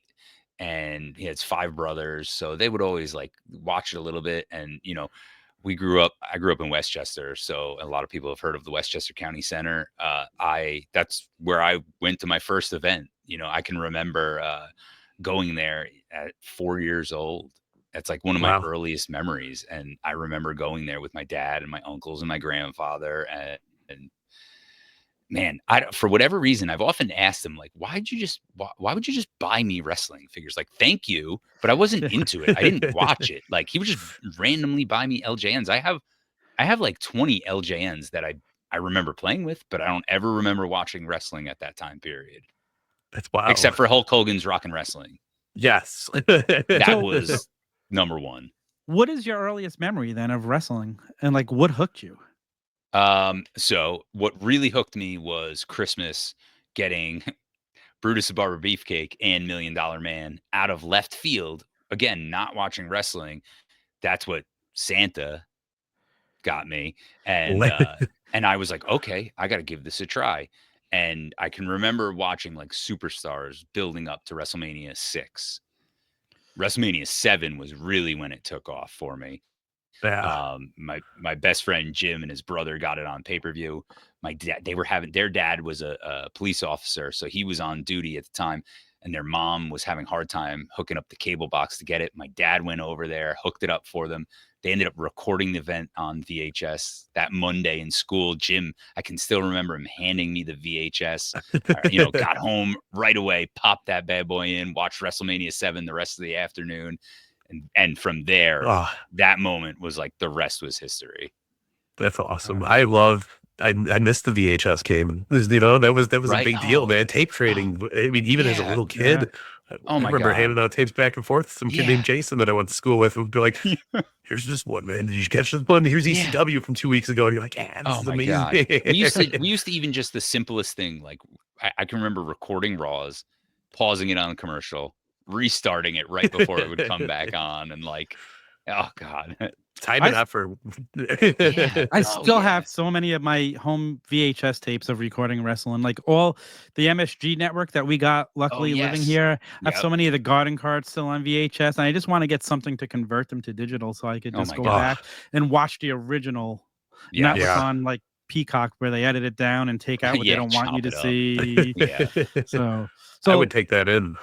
and he has 5 brothers, so they would always like watch it a little bit. And I grew up in Westchester, so a lot of people have heard of the Westchester County Center. That's where I went to my first event. I can remember going there at 4 years old. That's like one of my earliest memories, and I remember going there with my dad and my uncles and my grandfather. And man, for whatever reason, I've often asked him, like, why would you just buy me wrestling figures? Like, thank you, but I wasn't into it. I didn't watch it. Like, he would just randomly buy me LJNs. I have like 20 LJNs that I remember playing with, but I don't ever remember watching wrestling at that time period. That's wild. Except for Hulk Hogan's Rockin' Wrestling. Yes. That was number 1. What is your earliest memory then of wrestling, and like what hooked you? So what really hooked me was Christmas getting Brutus the Barber Beefcake and $1 Million Man out of left field. Again, not watching wrestling. That's what Santa got me. And I was like, okay, I got to give this a try. And I can remember watching like Superstars building up to WrestleMania 6. WrestleMania 7 was really when it took off for me. Yeah. My best friend Jim and his brother got it on pay-per-view. My dad, their dad was a police officer, so he was on duty at the time, and their mom was having a hard time hooking up the cable box to get it. My dad went over there, hooked it up for them. They ended up recording the event on VHS that Monday in school. Jim, I can still remember him handing me the VHS. Got home right away, popped that bad boy in, watched WrestleMania 7 the rest of the afternoon. And from there, that moment was like the rest was history. That's awesome. I missed the VHS game. That was a big deal, man. Tape trading. I mean, even as a little kid, I remember handing out tapes back and forth. Some kid named Jason that I went to school with would be like, "Here's this one, man. Did you catch this one? Here's ECW from 2 weeks ago." And you're like, "This is amazing." We used to even just the simplest thing. Like I can remember recording Raws, pausing it on a commercial, restarting it right before it would come back on, and like, oh god, time and effort. I still have so many of my home VHS tapes of recording wrestling, like all the MSG network that we got luckily living here. I have so many of the garden cards still on VHS, and I just want to get something to convert them to digital so I could just go back and watch the original, not what's on like Peacock where they edit it down and take out what they don't want you to see. So I would take that in,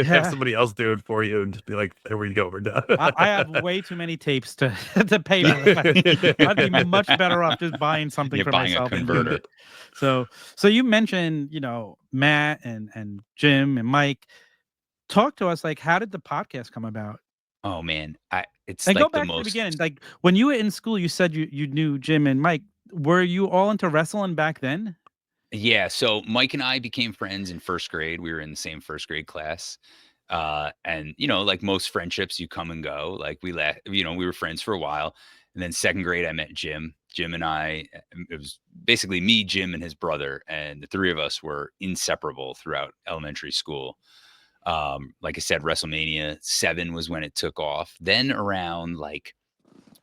have somebody else do it for you, and just be like, "There we go, we're done." I have way too many tapes to pay for. I'd be much better off just buying something for myself. A converter. So you mentioned, Matt and Jim and Mike. Talk to us, like, how did the podcast come about? Oh man, it's And go like the back to the most. beginning. Like when you were in school, you said you knew Jim and Mike. Were you all into wrestling back then? Yeah, so Mike and I became friends in first grade. We were in the same first grade class. And like most friendships, you come and go. Like we were friends for a while. And then second grade, I met Jim. Jim and I, it was basically me, Jim, and his brother. And the three of us were inseparable throughout elementary school. Like I said, WrestleMania 7 was when it took off. Then around like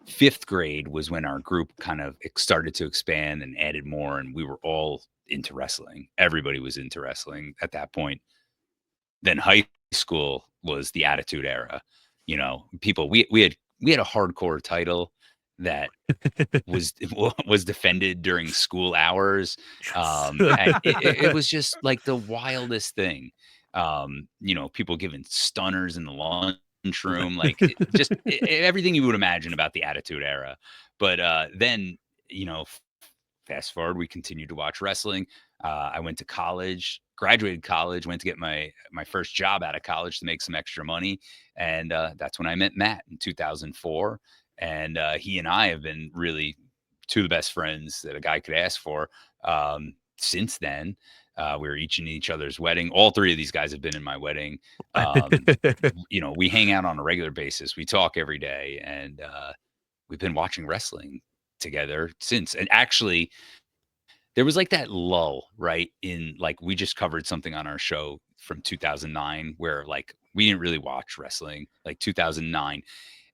fifth grade was when our group kind of started to expand and added more, and we were all into wrestling. Everybody was into wrestling at that point. Then high school was the Attitude Era. People we had a hardcore title that was defended during school hours. And it was just like the wildest thing. People giving stunners in the lunchroom, like everything you would imagine about the Attitude Era. But then, fast forward, we continued to watch wrestling. I went to college, graduated college, went to get my first job out of college to make some extra money. And that's when I met Matt in 2004. And he and I have been really two of the best friends that a guy could ask for. Since then, we were each in each other's wedding. All three of these guys have been in my wedding. We hang out on a regular basis. We talk every day, and we've been watching wrestling together since. And actually, there was like that lull, right? In like, we just covered something on our show from 2009 where like we didn't really watch wrestling, like 2009.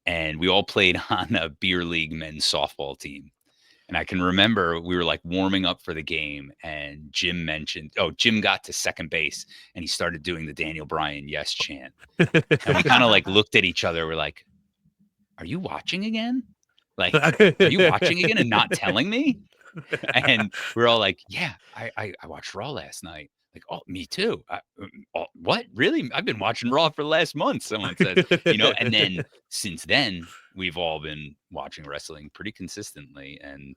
And we all played on a beer league men's softball team. And I can remember we were like warming up for the game, and Jim got to second base and he started doing the Daniel Bryan yes chant. And we kind of like looked at each other. We're like, are you watching again? Like, are you watching again and not telling me? And we're all like, yeah, I watched Raw last night. Like, oh, me too. What? Really? I've been watching Raw for the last month. Someone said, and then since then, we've all been watching wrestling pretty consistently. And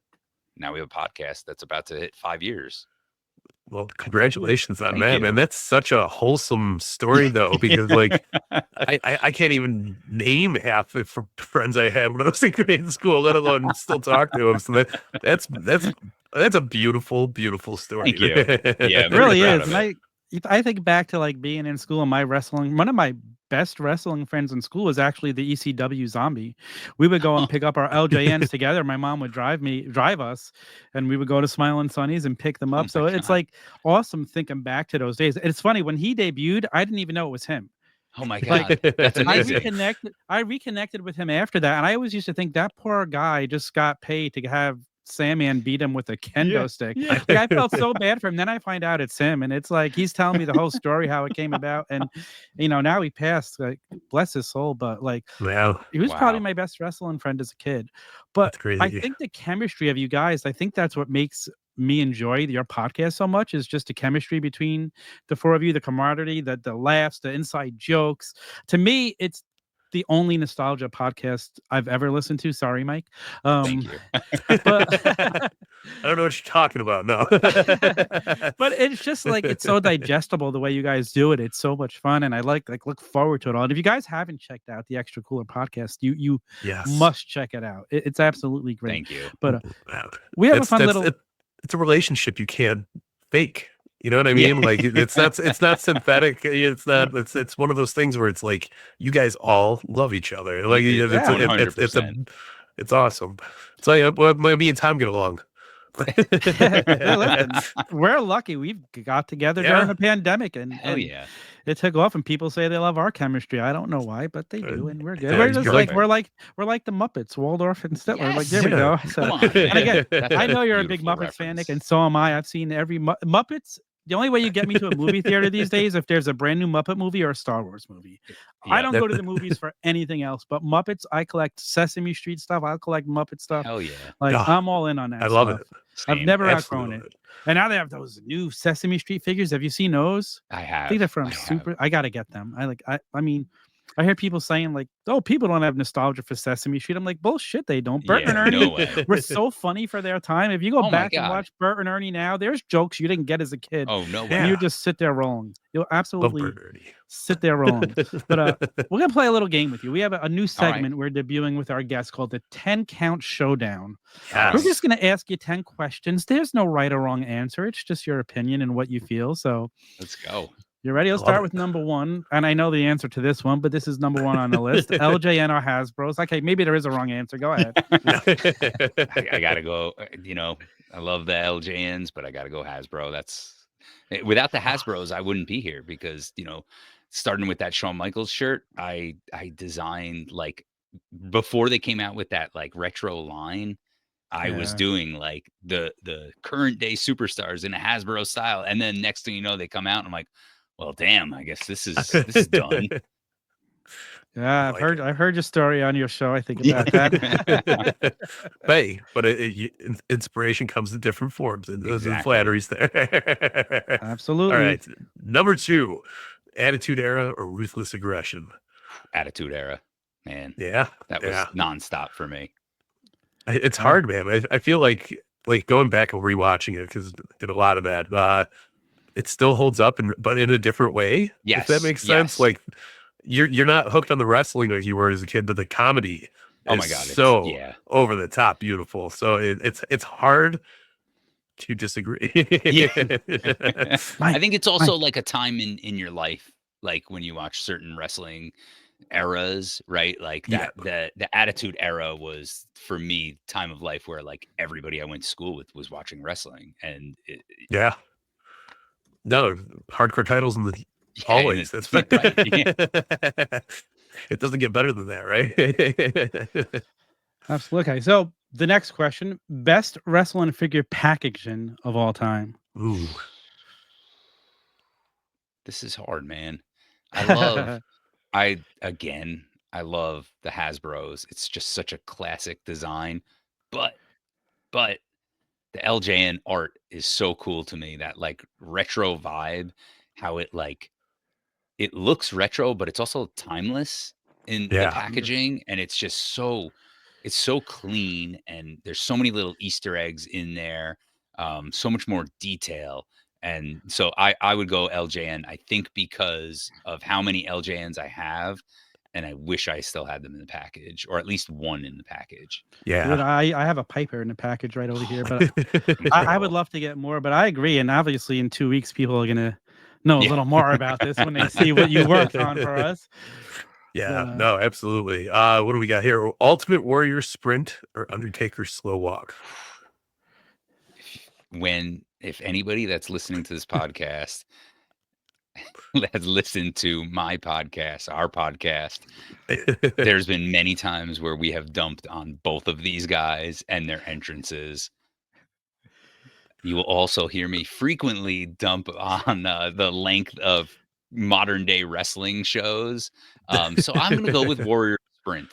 now we have a podcast that's about to hit 5 years. Well, congratulations on Thank that, you. man. That's such a wholesome story, though, because like I can't even name half the friends I had when I was in grade school, let alone still talk to them. So that's a beautiful, beautiful story. Thank you. Yeah, It really proud is. of And I think back to like being in school and my wrestling. One of my best wrestling friends in school was actually the ECW Zombie. We would go and pick up our LJNs together. My mom would drive us, and we would go to Smiling Sunnies and pick them up. So it's like awesome thinking back to those days. It's funny, when he debuted, I didn't even know it was him. Oh my God, that's amazing. I reconnected with him after that, and I always used to think that poor guy just got paid to have Sandman beat him with a kendo stick. Yeah. Like, I felt so bad for him. Then I find out it's him, and it's like he's telling me the whole story, how it came about. And now he passed, like, bless his soul, but like, Wow. he was probably my best wrestling friend as a kid. But That's crazy. I think the chemistry of you guys, I think that's what makes me enjoy your podcast so much, is just the chemistry between the four of you, the camaraderie, the laughs, the inside jokes. To me, it's the only nostalgia podcast I've ever listened to. Sorry, Mike. Thank you. But I don't know what you're talking about. No. but it's just like, it's so digestible the way you guys do it. It's so much fun, and I like look forward to it all. And if you guys haven't checked out the Extra Cooler podcast, you Yes. must check it out. It's absolutely great. Thank you. But we have a fun little. It's a relationship you can't fake. You know what I mean? Yeah. Like it's not synthetic. It's one of those things where it's like you guys all love each other. Like it's awesome. So yeah, well, me and Tom get along. Listen, we're lucky. We've got together during the pandemic, and it took off. And people say they love our chemistry. I don't know why, but they do, and we're good. We're just like we're like the Muppets, Waldorf and Statler. Like, there we go. So, and again, I know you're a big Muppets fan, Nick, and so am I. I've seen every Muppets. The only way you get me to a movie theater these days, if there's a brand new Muppet movie or a Star Wars movie. Yeah, I don't go to the movies for anything else, but Muppets. I collect Sesame Street stuff. I'll collect Muppet stuff. Hell yeah. Like, I'm all in on that. I love it. I've never outgrown it. And now they have those new Sesame Street figures. Have you seen those? I have. I think they're from I got to get them. I mean, I hear people saying like, "Oh, people don't have nostalgia for Sesame Street." I'm like, bullshit, they don't. Bert and Yeah, Ernie no way. were so funny for their time. If you go Oh my back and God. watch Bert and Ernie now, there's jokes you didn't get as a kid. Oh, no way. And you Yeah. just sit there rolling. You'll Love absolutely Bert and Ernie. sit there rolling. But we're gonna play a little game with you. We have a new All right. segment we're debuting with our guests called the 10 Count Showdown. Yes. We're just gonna ask you 10 questions. There's no right or wrong answer. It's just your opinion and what you feel. So Let's go. you ready? Let's Love start it. with number one. And I know the answer to this one, but this is number one on the list. LJN or Hasbro's. Okay, maybe there is a wrong answer. Go ahead. I gotta go. I love the LJNs, but I gotta go Hasbro. Without the Hasbros, I wouldn't be here because starting with that Shawn Michaels shirt, I designed like before they came out with that like retro line. I was Yeah. doing like the current day superstars in a Hasbro style, and then next thing you know, they come out, and I'm like, well, damn, I guess this is done. Yeah, like I've heard your story on your show. I think about that. Hey, but inspiration comes in different forms, and those are the Exactly. flatteries there. Absolutely. All right, number 2, Attitude Era or Ruthless Aggression. Attitude Era, man. Yeah, That was nonstop for me. It's hard, man. I feel like going back and rewatching it because I did a lot of that. It still holds up, but in a different way. Yes, If that makes sense. yes. Like you're not hooked on the wrestling like you were as a kid, but the comedy Oh my is God, so yeah. over the top beautiful. So it's hard to disagree. I think it's also like a time in your life, like when you watch certain wrestling eras, right? Like that the Attitude Era was for me time of life where like everybody I went to school with was watching wrestling, and Yeah. No, hardcore titles in the yeah, always. and That's right, yeah. It doesn't get better than that, right? Absolutely. Okay, so the next question: best wrestling figure packaging of all time. Ooh. This is hard, man. I love I love the Hasbros. It's just such a classic design, but the LJN art is so cool to me. That like retro vibe, how it looks retro, but it's also timeless in the Yeah. packaging, and it's just it's so clean, and there's so many little Easter eggs in there, so much more detail. And so I would go LJN, I think, because of how many LJNs I have, and I wish I still had them in the package, or at least one in the package. Dude, Yeah. I have a Piper in the package right over here, but I would love to get more. But I agree, and obviously in 2 weeks, people are gonna know a Yeah. little more about this when they see what you worked on for us. Yeah, no, absolutely. What do we got here? Ultimate Warrior Sprint or Undertaker Slow Walk? If anybody that's listening to this podcast has listened to my podcast, our podcast, there's been many times where we have dumped on both of these guys and their entrances. You will also hear me frequently dump on the length of modern day wrestling shows. So I'm going to go with Warrior Sprint.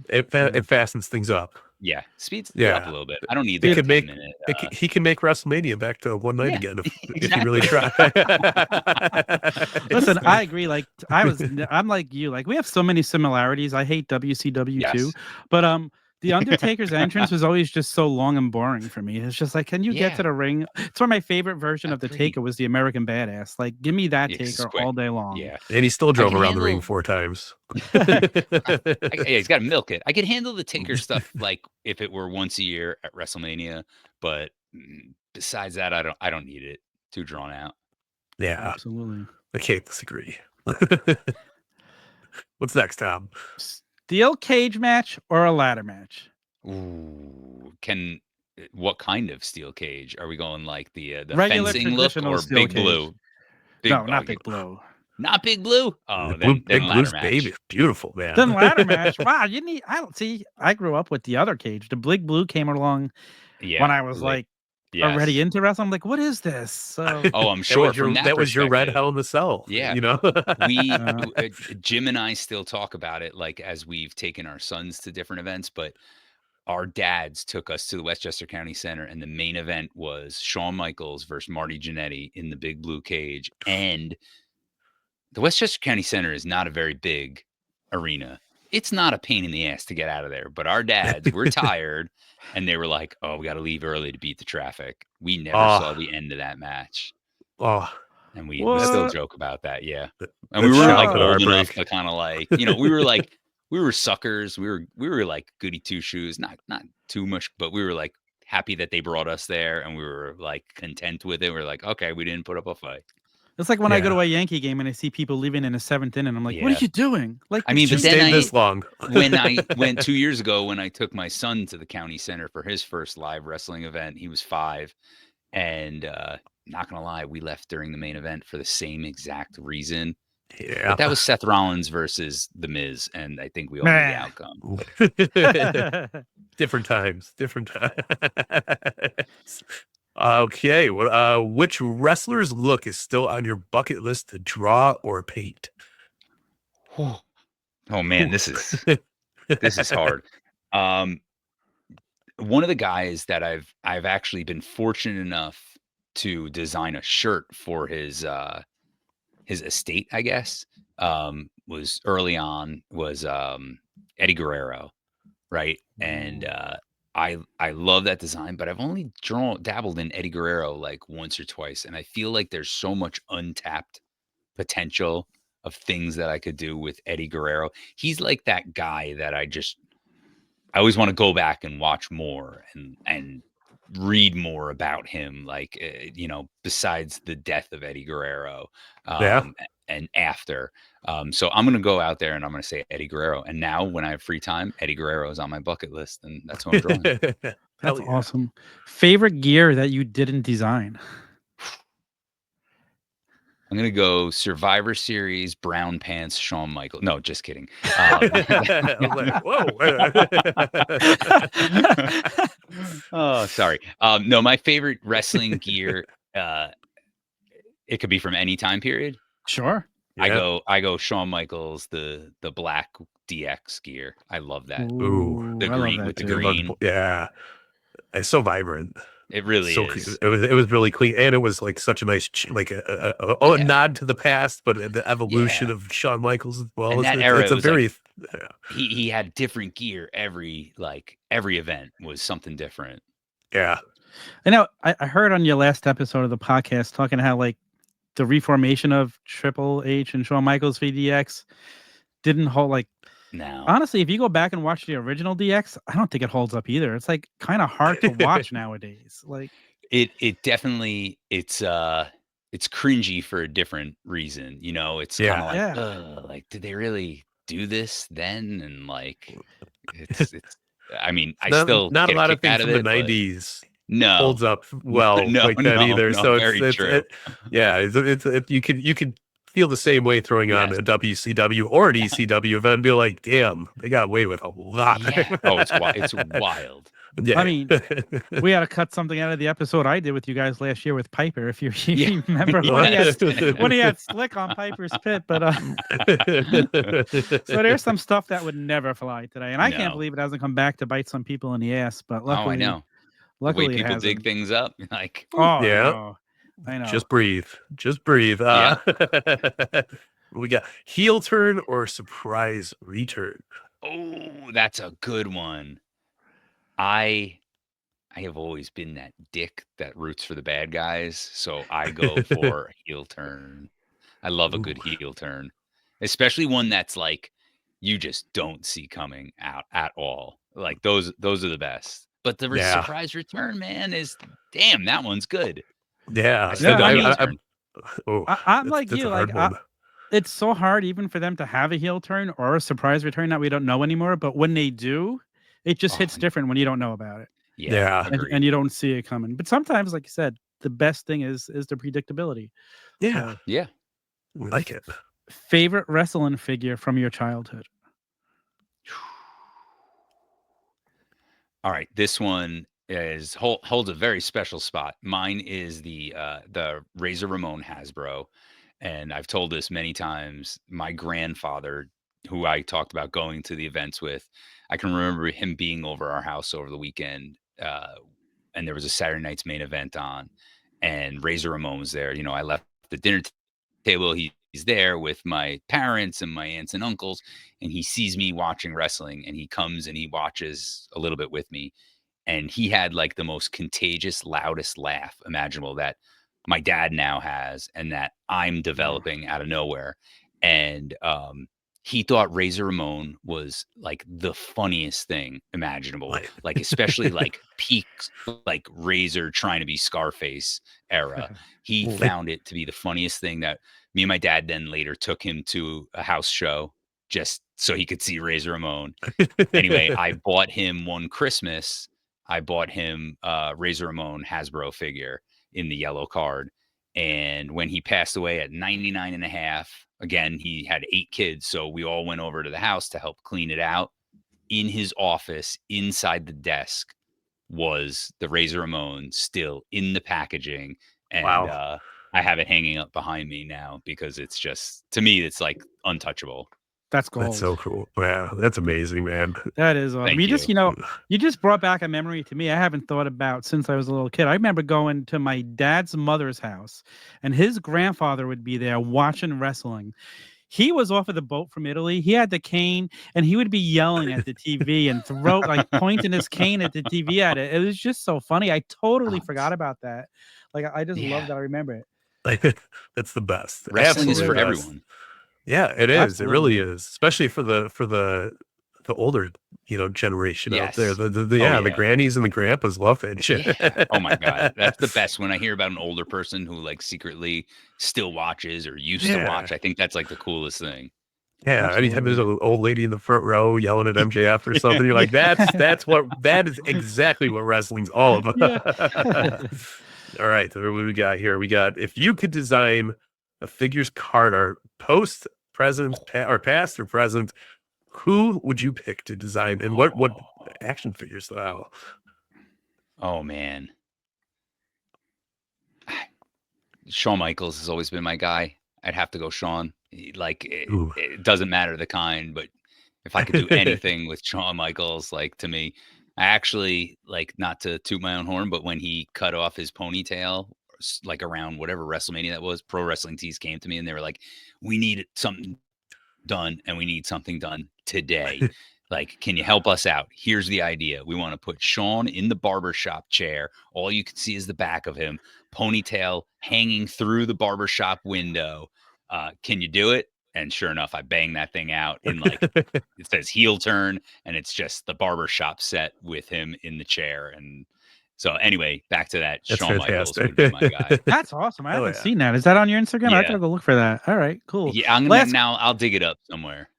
It fastens things up. Yeah, speeds it up a little bit. I don't need He that could 10 make minute. he can make WrestleMania back to one night again if he really exactly. tried. Listen, I agree. Like I'm like you. Like we have so many similarities. I hate WCW too, Yes. but the Undertaker's entrance was always just so long and boring for me. It's just like, can you get to the ring? It's why my favorite version of the Agreed. Taker was the American Badass. Like, give me that Yeah, 'cause it's Taker quick. all day long. Yeah. And he still drove can around the ring handle- 4 times. Yeah, he's got to milk it. I could handle the Taker stuff like if it were once a year at WrestleMania, but besides that, I don't need it. Too drawn out. Yeah, Absolutely. I can't disagree. What's next, Tom? Steel cage match or a ladder match? Ooh, what kind of steel cage? Are we going like the Regular fencing look traditional or steel Big cage. Blue? No, not Big Blue. Not Big Blue. Oh, The then Big ladder Blue's match. baby, beautiful man. Then ladder match. Wow, you need. I don't see. I grew up with the other cage. The Big Blue came along Yeah, when I was like already yes. into wrestling. I'm like, what is this? So Oh, I'm sure that was your red perspective. hell in the cell. Yeah. you know. Jim and I still talk about it, like as we've taken our sons to different events, but our dads took us to the Westchester County Center, and the main event was Shawn Michaels versus Marty Jannetty in the Big Blue cage. And the Westchester County Center is not a very big arena. It's not a pain in the ass to get out of there, but our dads were tired and they were like, oh, we got to leave early to beat the traffic. We never saw the end of that match. Oh, And we What? still joke about that. Yeah. And That's we weren't like shocking old enough heartbreak. to kind of like, you know, we were like, we were suckers. We were like goody two shoes, not too much, but we were like happy that they brought us there and we were like content with it. We are like, okay, we didn't put up a fight. It's like when I go Yeah. to a Yankee game and I see people leaving in the 7th inning. I'm like, what Yeah. are you doing? Like, I mean, but Just then stayed this long. when I went 2 years ago, when I took my son to the county center for his first live wrestling event, he was 5. And not going to lie, we left during the main event for the same exact reason. Yeah. But that was Seth Rollins versus The Miz. And I think we all knew the Meh. outcome. Different times. Okay. Well, which wrestler's look is still on your bucket list to draw or paint? Oh man, this is hard. One of the guys that I've actually been fortunate enough to design a shirt for his estate, I guess, was early on was Eddie Guerrero, right? And I love that design, but I've only dabbled in Eddie Guerrero like once or twice, and I feel like there's so much untapped potential of things that I could do with Eddie Guerrero. He's like that guy that I always want to go back and watch more and read more about him, like you know, besides the death of Eddie Guerrero, and after. So I'm gonna go out there and I'm gonna say Eddie Guerrero. And now when I have free time, Eddie Guerrero is on my bucket list, and that's who I'm drawing. That's awesome. Favorite gear that you didn't design? I'm gonna go Survivor Series brown pants, Shawn Michaels. No, just kidding. I'm like, whoa. Oh, sorry. No, my favorite wrestling gear. It could be from any time period. Sure. Yeah. I go Shawn Michaels, the black DX gear. I love that. Ooh, The I love green that with the too. green. Yeah. It's so vibrant. It really So is. it was really clean, and it was like such a nice a nod to the past, but the evolution of Shawn Michaels as well. And that era, it's it a was very he had different gear every event was something different. yeah. I know I heard on your last episode of the podcast talking how like the reformation of Triple H and Shawn Michaels for DX didn't hold like. Now, Honestly, if you go back and watch the original DX, I don't think it holds up either. It's like kind of hard to watch nowadays. Like it definitely it's cringy for a different reason. You know, it's kind of like, Yeah. like, did they really do this then? And like, it's I mean, I still not a get lot of kick out things from it, the but '90s no holds up well No, like that no, either. no, So very true. you can feel the same way throwing on Yes. a WCW or an ECW event and be like, damn, they got away with a lot. Yeah. Oh, it's wild. Yeah. I mean, we had to cut something out of the episode I did with you guys last year with Piper. If you Yeah. remember Yes. when he had Slick on Piper's Pit, but so there's some stuff that would never fly today, and I can't No. believe it hasn't come back to bite some people in the ass. But luckily, Oh, I know. The Luckily, way it people dig hasn't. things up, like, Oh Yeah. I know. Just breathe. Yeah. We got heel turn or surprise return. oh, that's a good one. I have always been that dick that roots for the bad guys, so I go for heel turn. I love a good heel turn, especially one that's like you just don't see coming out at all. Like those are the best. But the Yeah. surprise return, man, is damn, that one's good. Yeah. I still go heel turn. I'm like that's you. a hard Like one. it's so hard even for them to have a heel turn or a surprise return that we don't know anymore. But when they do, it just hits Oh, different when you don't know about it Yeah. and, agreed. and you don't see it coming. But sometimes, like you said, the best thing is the predictability. Yeah. Yeah. We like it. Favorite wrestling figure from your childhood? All right, this one holds a very special spot. Mine is the Razor Ramon Hasbro, and I've told this many times. My grandfather, who I talked about going to the events with, I can remember him being over our house over the weekend, and there was a Saturday night's main event on, and Razor Ramon was there. You know, I left the dinner table. He's there with my parents and my aunts and uncles, and he sees me watching wrestling, and he comes and he watches a little bit with me, and he had like the most contagious, loudest laugh imaginable that my dad now has and that I'm developing out of nowhere. And he thought Razor Ramon was like the funniest thing imaginable, like especially like peak like Razor trying to be Scarface era. He found it to be the funniest thing. That me and my dad then later took him to a house show just so he could see Razor Ramon. Anyway, I bought him one Christmas. I bought him Razor Ramon Hasbro figure in the yellow card. And when he passed away at 99 and a half, again, he had 8 kids. So we all went over to the house to help clean it out. In his office, inside the desk, was the Razor Ramon still in the packaging. And Wow. I have it hanging up behind me now because it's just, to me, it's like untouchable. That's gold. That's so cool. Wow, that's amazing, man. That is awesome. Thank You just, you. you just brought back a memory to me I haven't thought about since I was a little kid. I remember going to my dad's mother's house, and his grandfather would be there watching wrestling. He was off of the boat from Italy. He had the cane, and he would be yelling at the TV and pointing his cane at the TV at it. It was just so funny. I totally forgot about that. Like, I just love that I remember it. Like, that's the best. Wrestling is Absolutely for the best. everyone. Yeah, it is. Absolutely. It really is, especially for the older, generation out there. Yes. The grannies and the grandpas love it. Yeah. Oh my God. That's the best. When I hear about an older person who like secretly still watches or used to watch, I think that's like the coolest thing. Yeah, anytime there's an old lady in the front row yelling at MJF or something, you're like, that is exactly what wrestling's all about. All right, so what we got here? We got, if you could design a figures card art past or present, who would you pick to design, and what action figure style? Oh man, Shawn Michaels has always been my guy. I'd have to go Shawn. It doesn't matter the kind, but if I could do anything with Shawn Michaels, like, to me, I actually, like, not to toot my own horn, but when he cut off his ponytail, like around whatever WrestleMania that was, Pro Wrestling Tees came to me and they were like, we need something done, and we need something done today. Like, can you help us out? Here's the idea. We want to put Shawn in the barbershop chair. All you can see is the back of him, ponytail hanging through the barbershop window. Can you do it? And sure enough, I banged that thing out in, like, it says heel turn, and it's just the barbershop set with him in the chair. And so anyway, back to that. That's Shawn Michaels fantastic. would be my guy. That's awesome. I haven't seen that. Is that on your Instagram? I gotta go look for that. All right, cool. Yeah, I'm gonna I'll dig it up somewhere.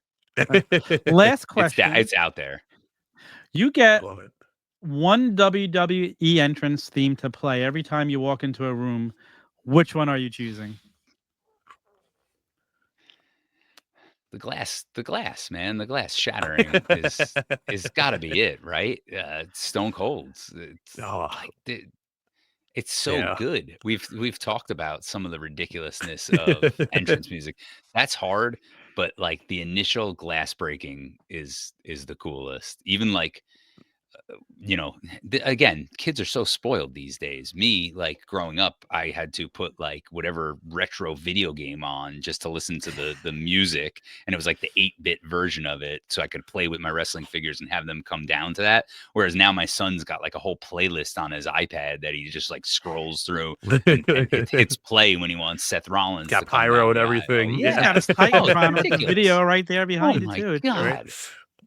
Last question. It's out there. You get one WWE entrance theme to play every time you walk into a room. Which one are you choosing? The glass, man. The glass shattering is got to be it, right? Stone Cold's. It's so good. We've talked about some of the ridiculousness of entrance music. That's hard, but like the initial glass breaking is the coolest. Even like, again, kids are so spoiled these days. Me, like, growing up, I had to put like whatever retro video game on just to listen to the music, and it was like the 8-bit version of it, so I could play with my wrestling figures and have them come down to that. Whereas now my son's got like a whole playlist on his iPad that he just like scrolls through and hits play when he wants Seth Rollins. Got pyro and everything. Yeah, got his Titantron with the video right there behind it too. God.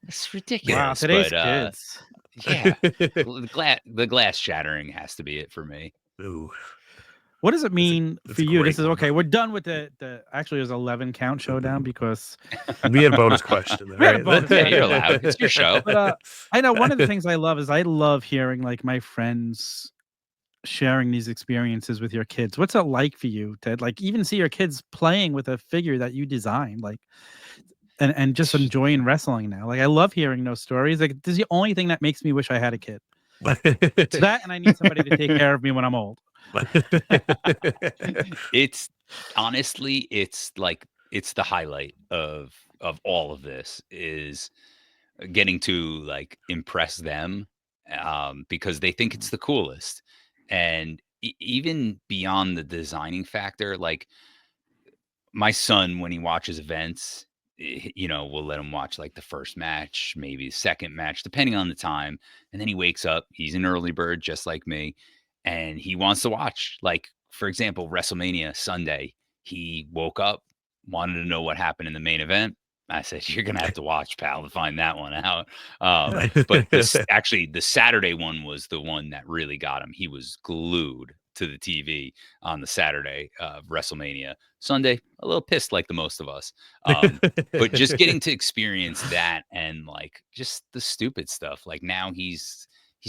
It's ridiculous. Wow, today's kids. Yeah, the glass shattering has to be it for me. Ooh. What does it mean for you? This is okay. We're done with the actually there's 11 count showdown because we had a bonus question. Right? Yeah, you're allowed. It's your show. But I know one of the things I love is I love hearing like my friends sharing these experiences with your kids. What's it like for you to like even see your kids playing with a figure that you designed? Like, and just enjoying wrestling now. Like, I love hearing those stories. Like, this is the only thing that makes me wish I had a kid. It's that, and I need somebody to take care of me when I'm old. It's honestly, it's the highlight of all of this is getting to like impress them, because they think it's the coolest. And even beyond the designing factor, like, my son, when he watches events, we'll let him watch like the first match, maybe the second match, depending on the time. And then he wakes up. He's an early bird, just like me, and he wants to watch. Like, for example, WrestleMania Sunday. He woke up, wanted to know what happened in the main event. I said, "You're gonna have to watch, pal, to find that one out." But actually, the Saturday one was the one that really got him. He was glued to the TV on the Saturday of WrestleMania. Sunday, a little pissed like the most of us. But just getting to experience that and like just the stupid stuff. Like now he's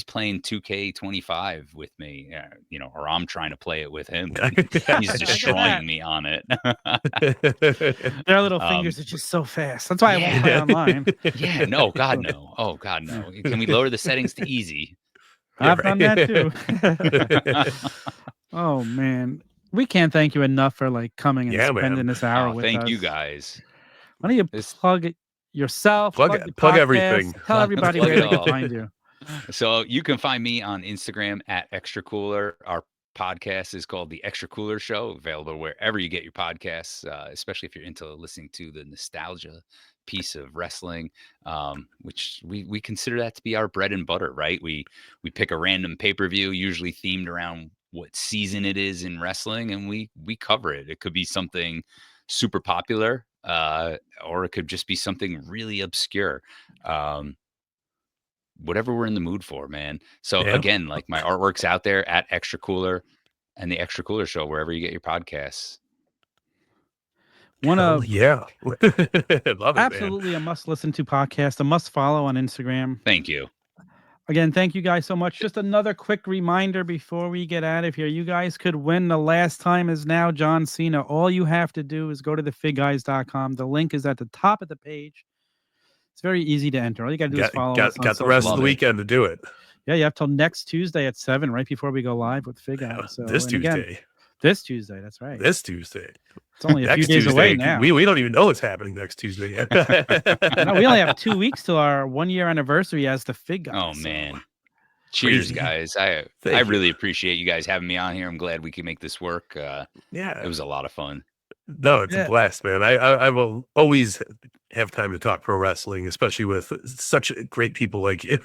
playing 2K25 with me, or I'm trying to play it with him. He's destroying me on it. Their little fingers are just so fast. That's why I won't play online. Yeah, no, God, no. Oh, God, no. Can we lower the settings to easy? I've done that too. Oh, man. We can't thank you enough for like coming and spending this hour with us. Thank you guys. Why don't you plug it yourself? Plug everything. Tell everybody where they can find you. So you can find me on Instagram at ExtraCooler. Our podcast is called the ExtraCooler Show, available wherever you get your podcasts, especially if you're into listening to the nostalgia piece of wrestling, which we consider that to be our bread and butter, right? We pick a random pay-per-view, usually themed around what season it is in wrestling, and we cover it. It could be something super popular, or it could just be something really obscure. Whatever we're in the mood for, man. So again, like my artwork's out there at ExtraCooler and the ExtraCooler Show, wherever you get your podcasts. Love it, absolutely man. A must listen to podcast, a must follow on Instagram. Thank you. Again, thank you guys so much. Just another quick reminder before we get out of here. You guys could win The Last Time Is Now, John Cena. All you have to do is go to thefigguys.com. The link is at the top of the page. It's very easy to enter. All you got to do is follow us. Got the rest of the weekend to do it. Yeah, you have till next Tuesday at 7, right before we go live with FigGuys. So, this Tuesday. Again, this Tuesday, that's right. This Tuesday. It's only a few days away now. We don't even know what's happening next Tuesday yet. No, we only have 2 weeks till our 1-year anniversary as the FigGuys. Oh, man. Cheers, guys. I really appreciate you guys having me on here. I'm glad we can make this work. It was a lot of fun. No, it's a blast, man. I will always have time to talk pro wrestling, especially with such great people like you.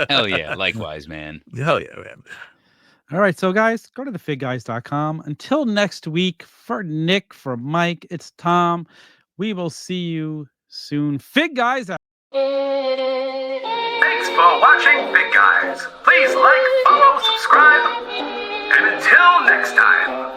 Hell yeah. Likewise, man. Hell yeah, man. All right. So, guys, go to thefigguys.com. Until next week, for Nick, for Mike, it's Tom. We will see you soon. FigGuys out. Thanks for watching FigGuys. Please like, follow, subscribe. And until next time.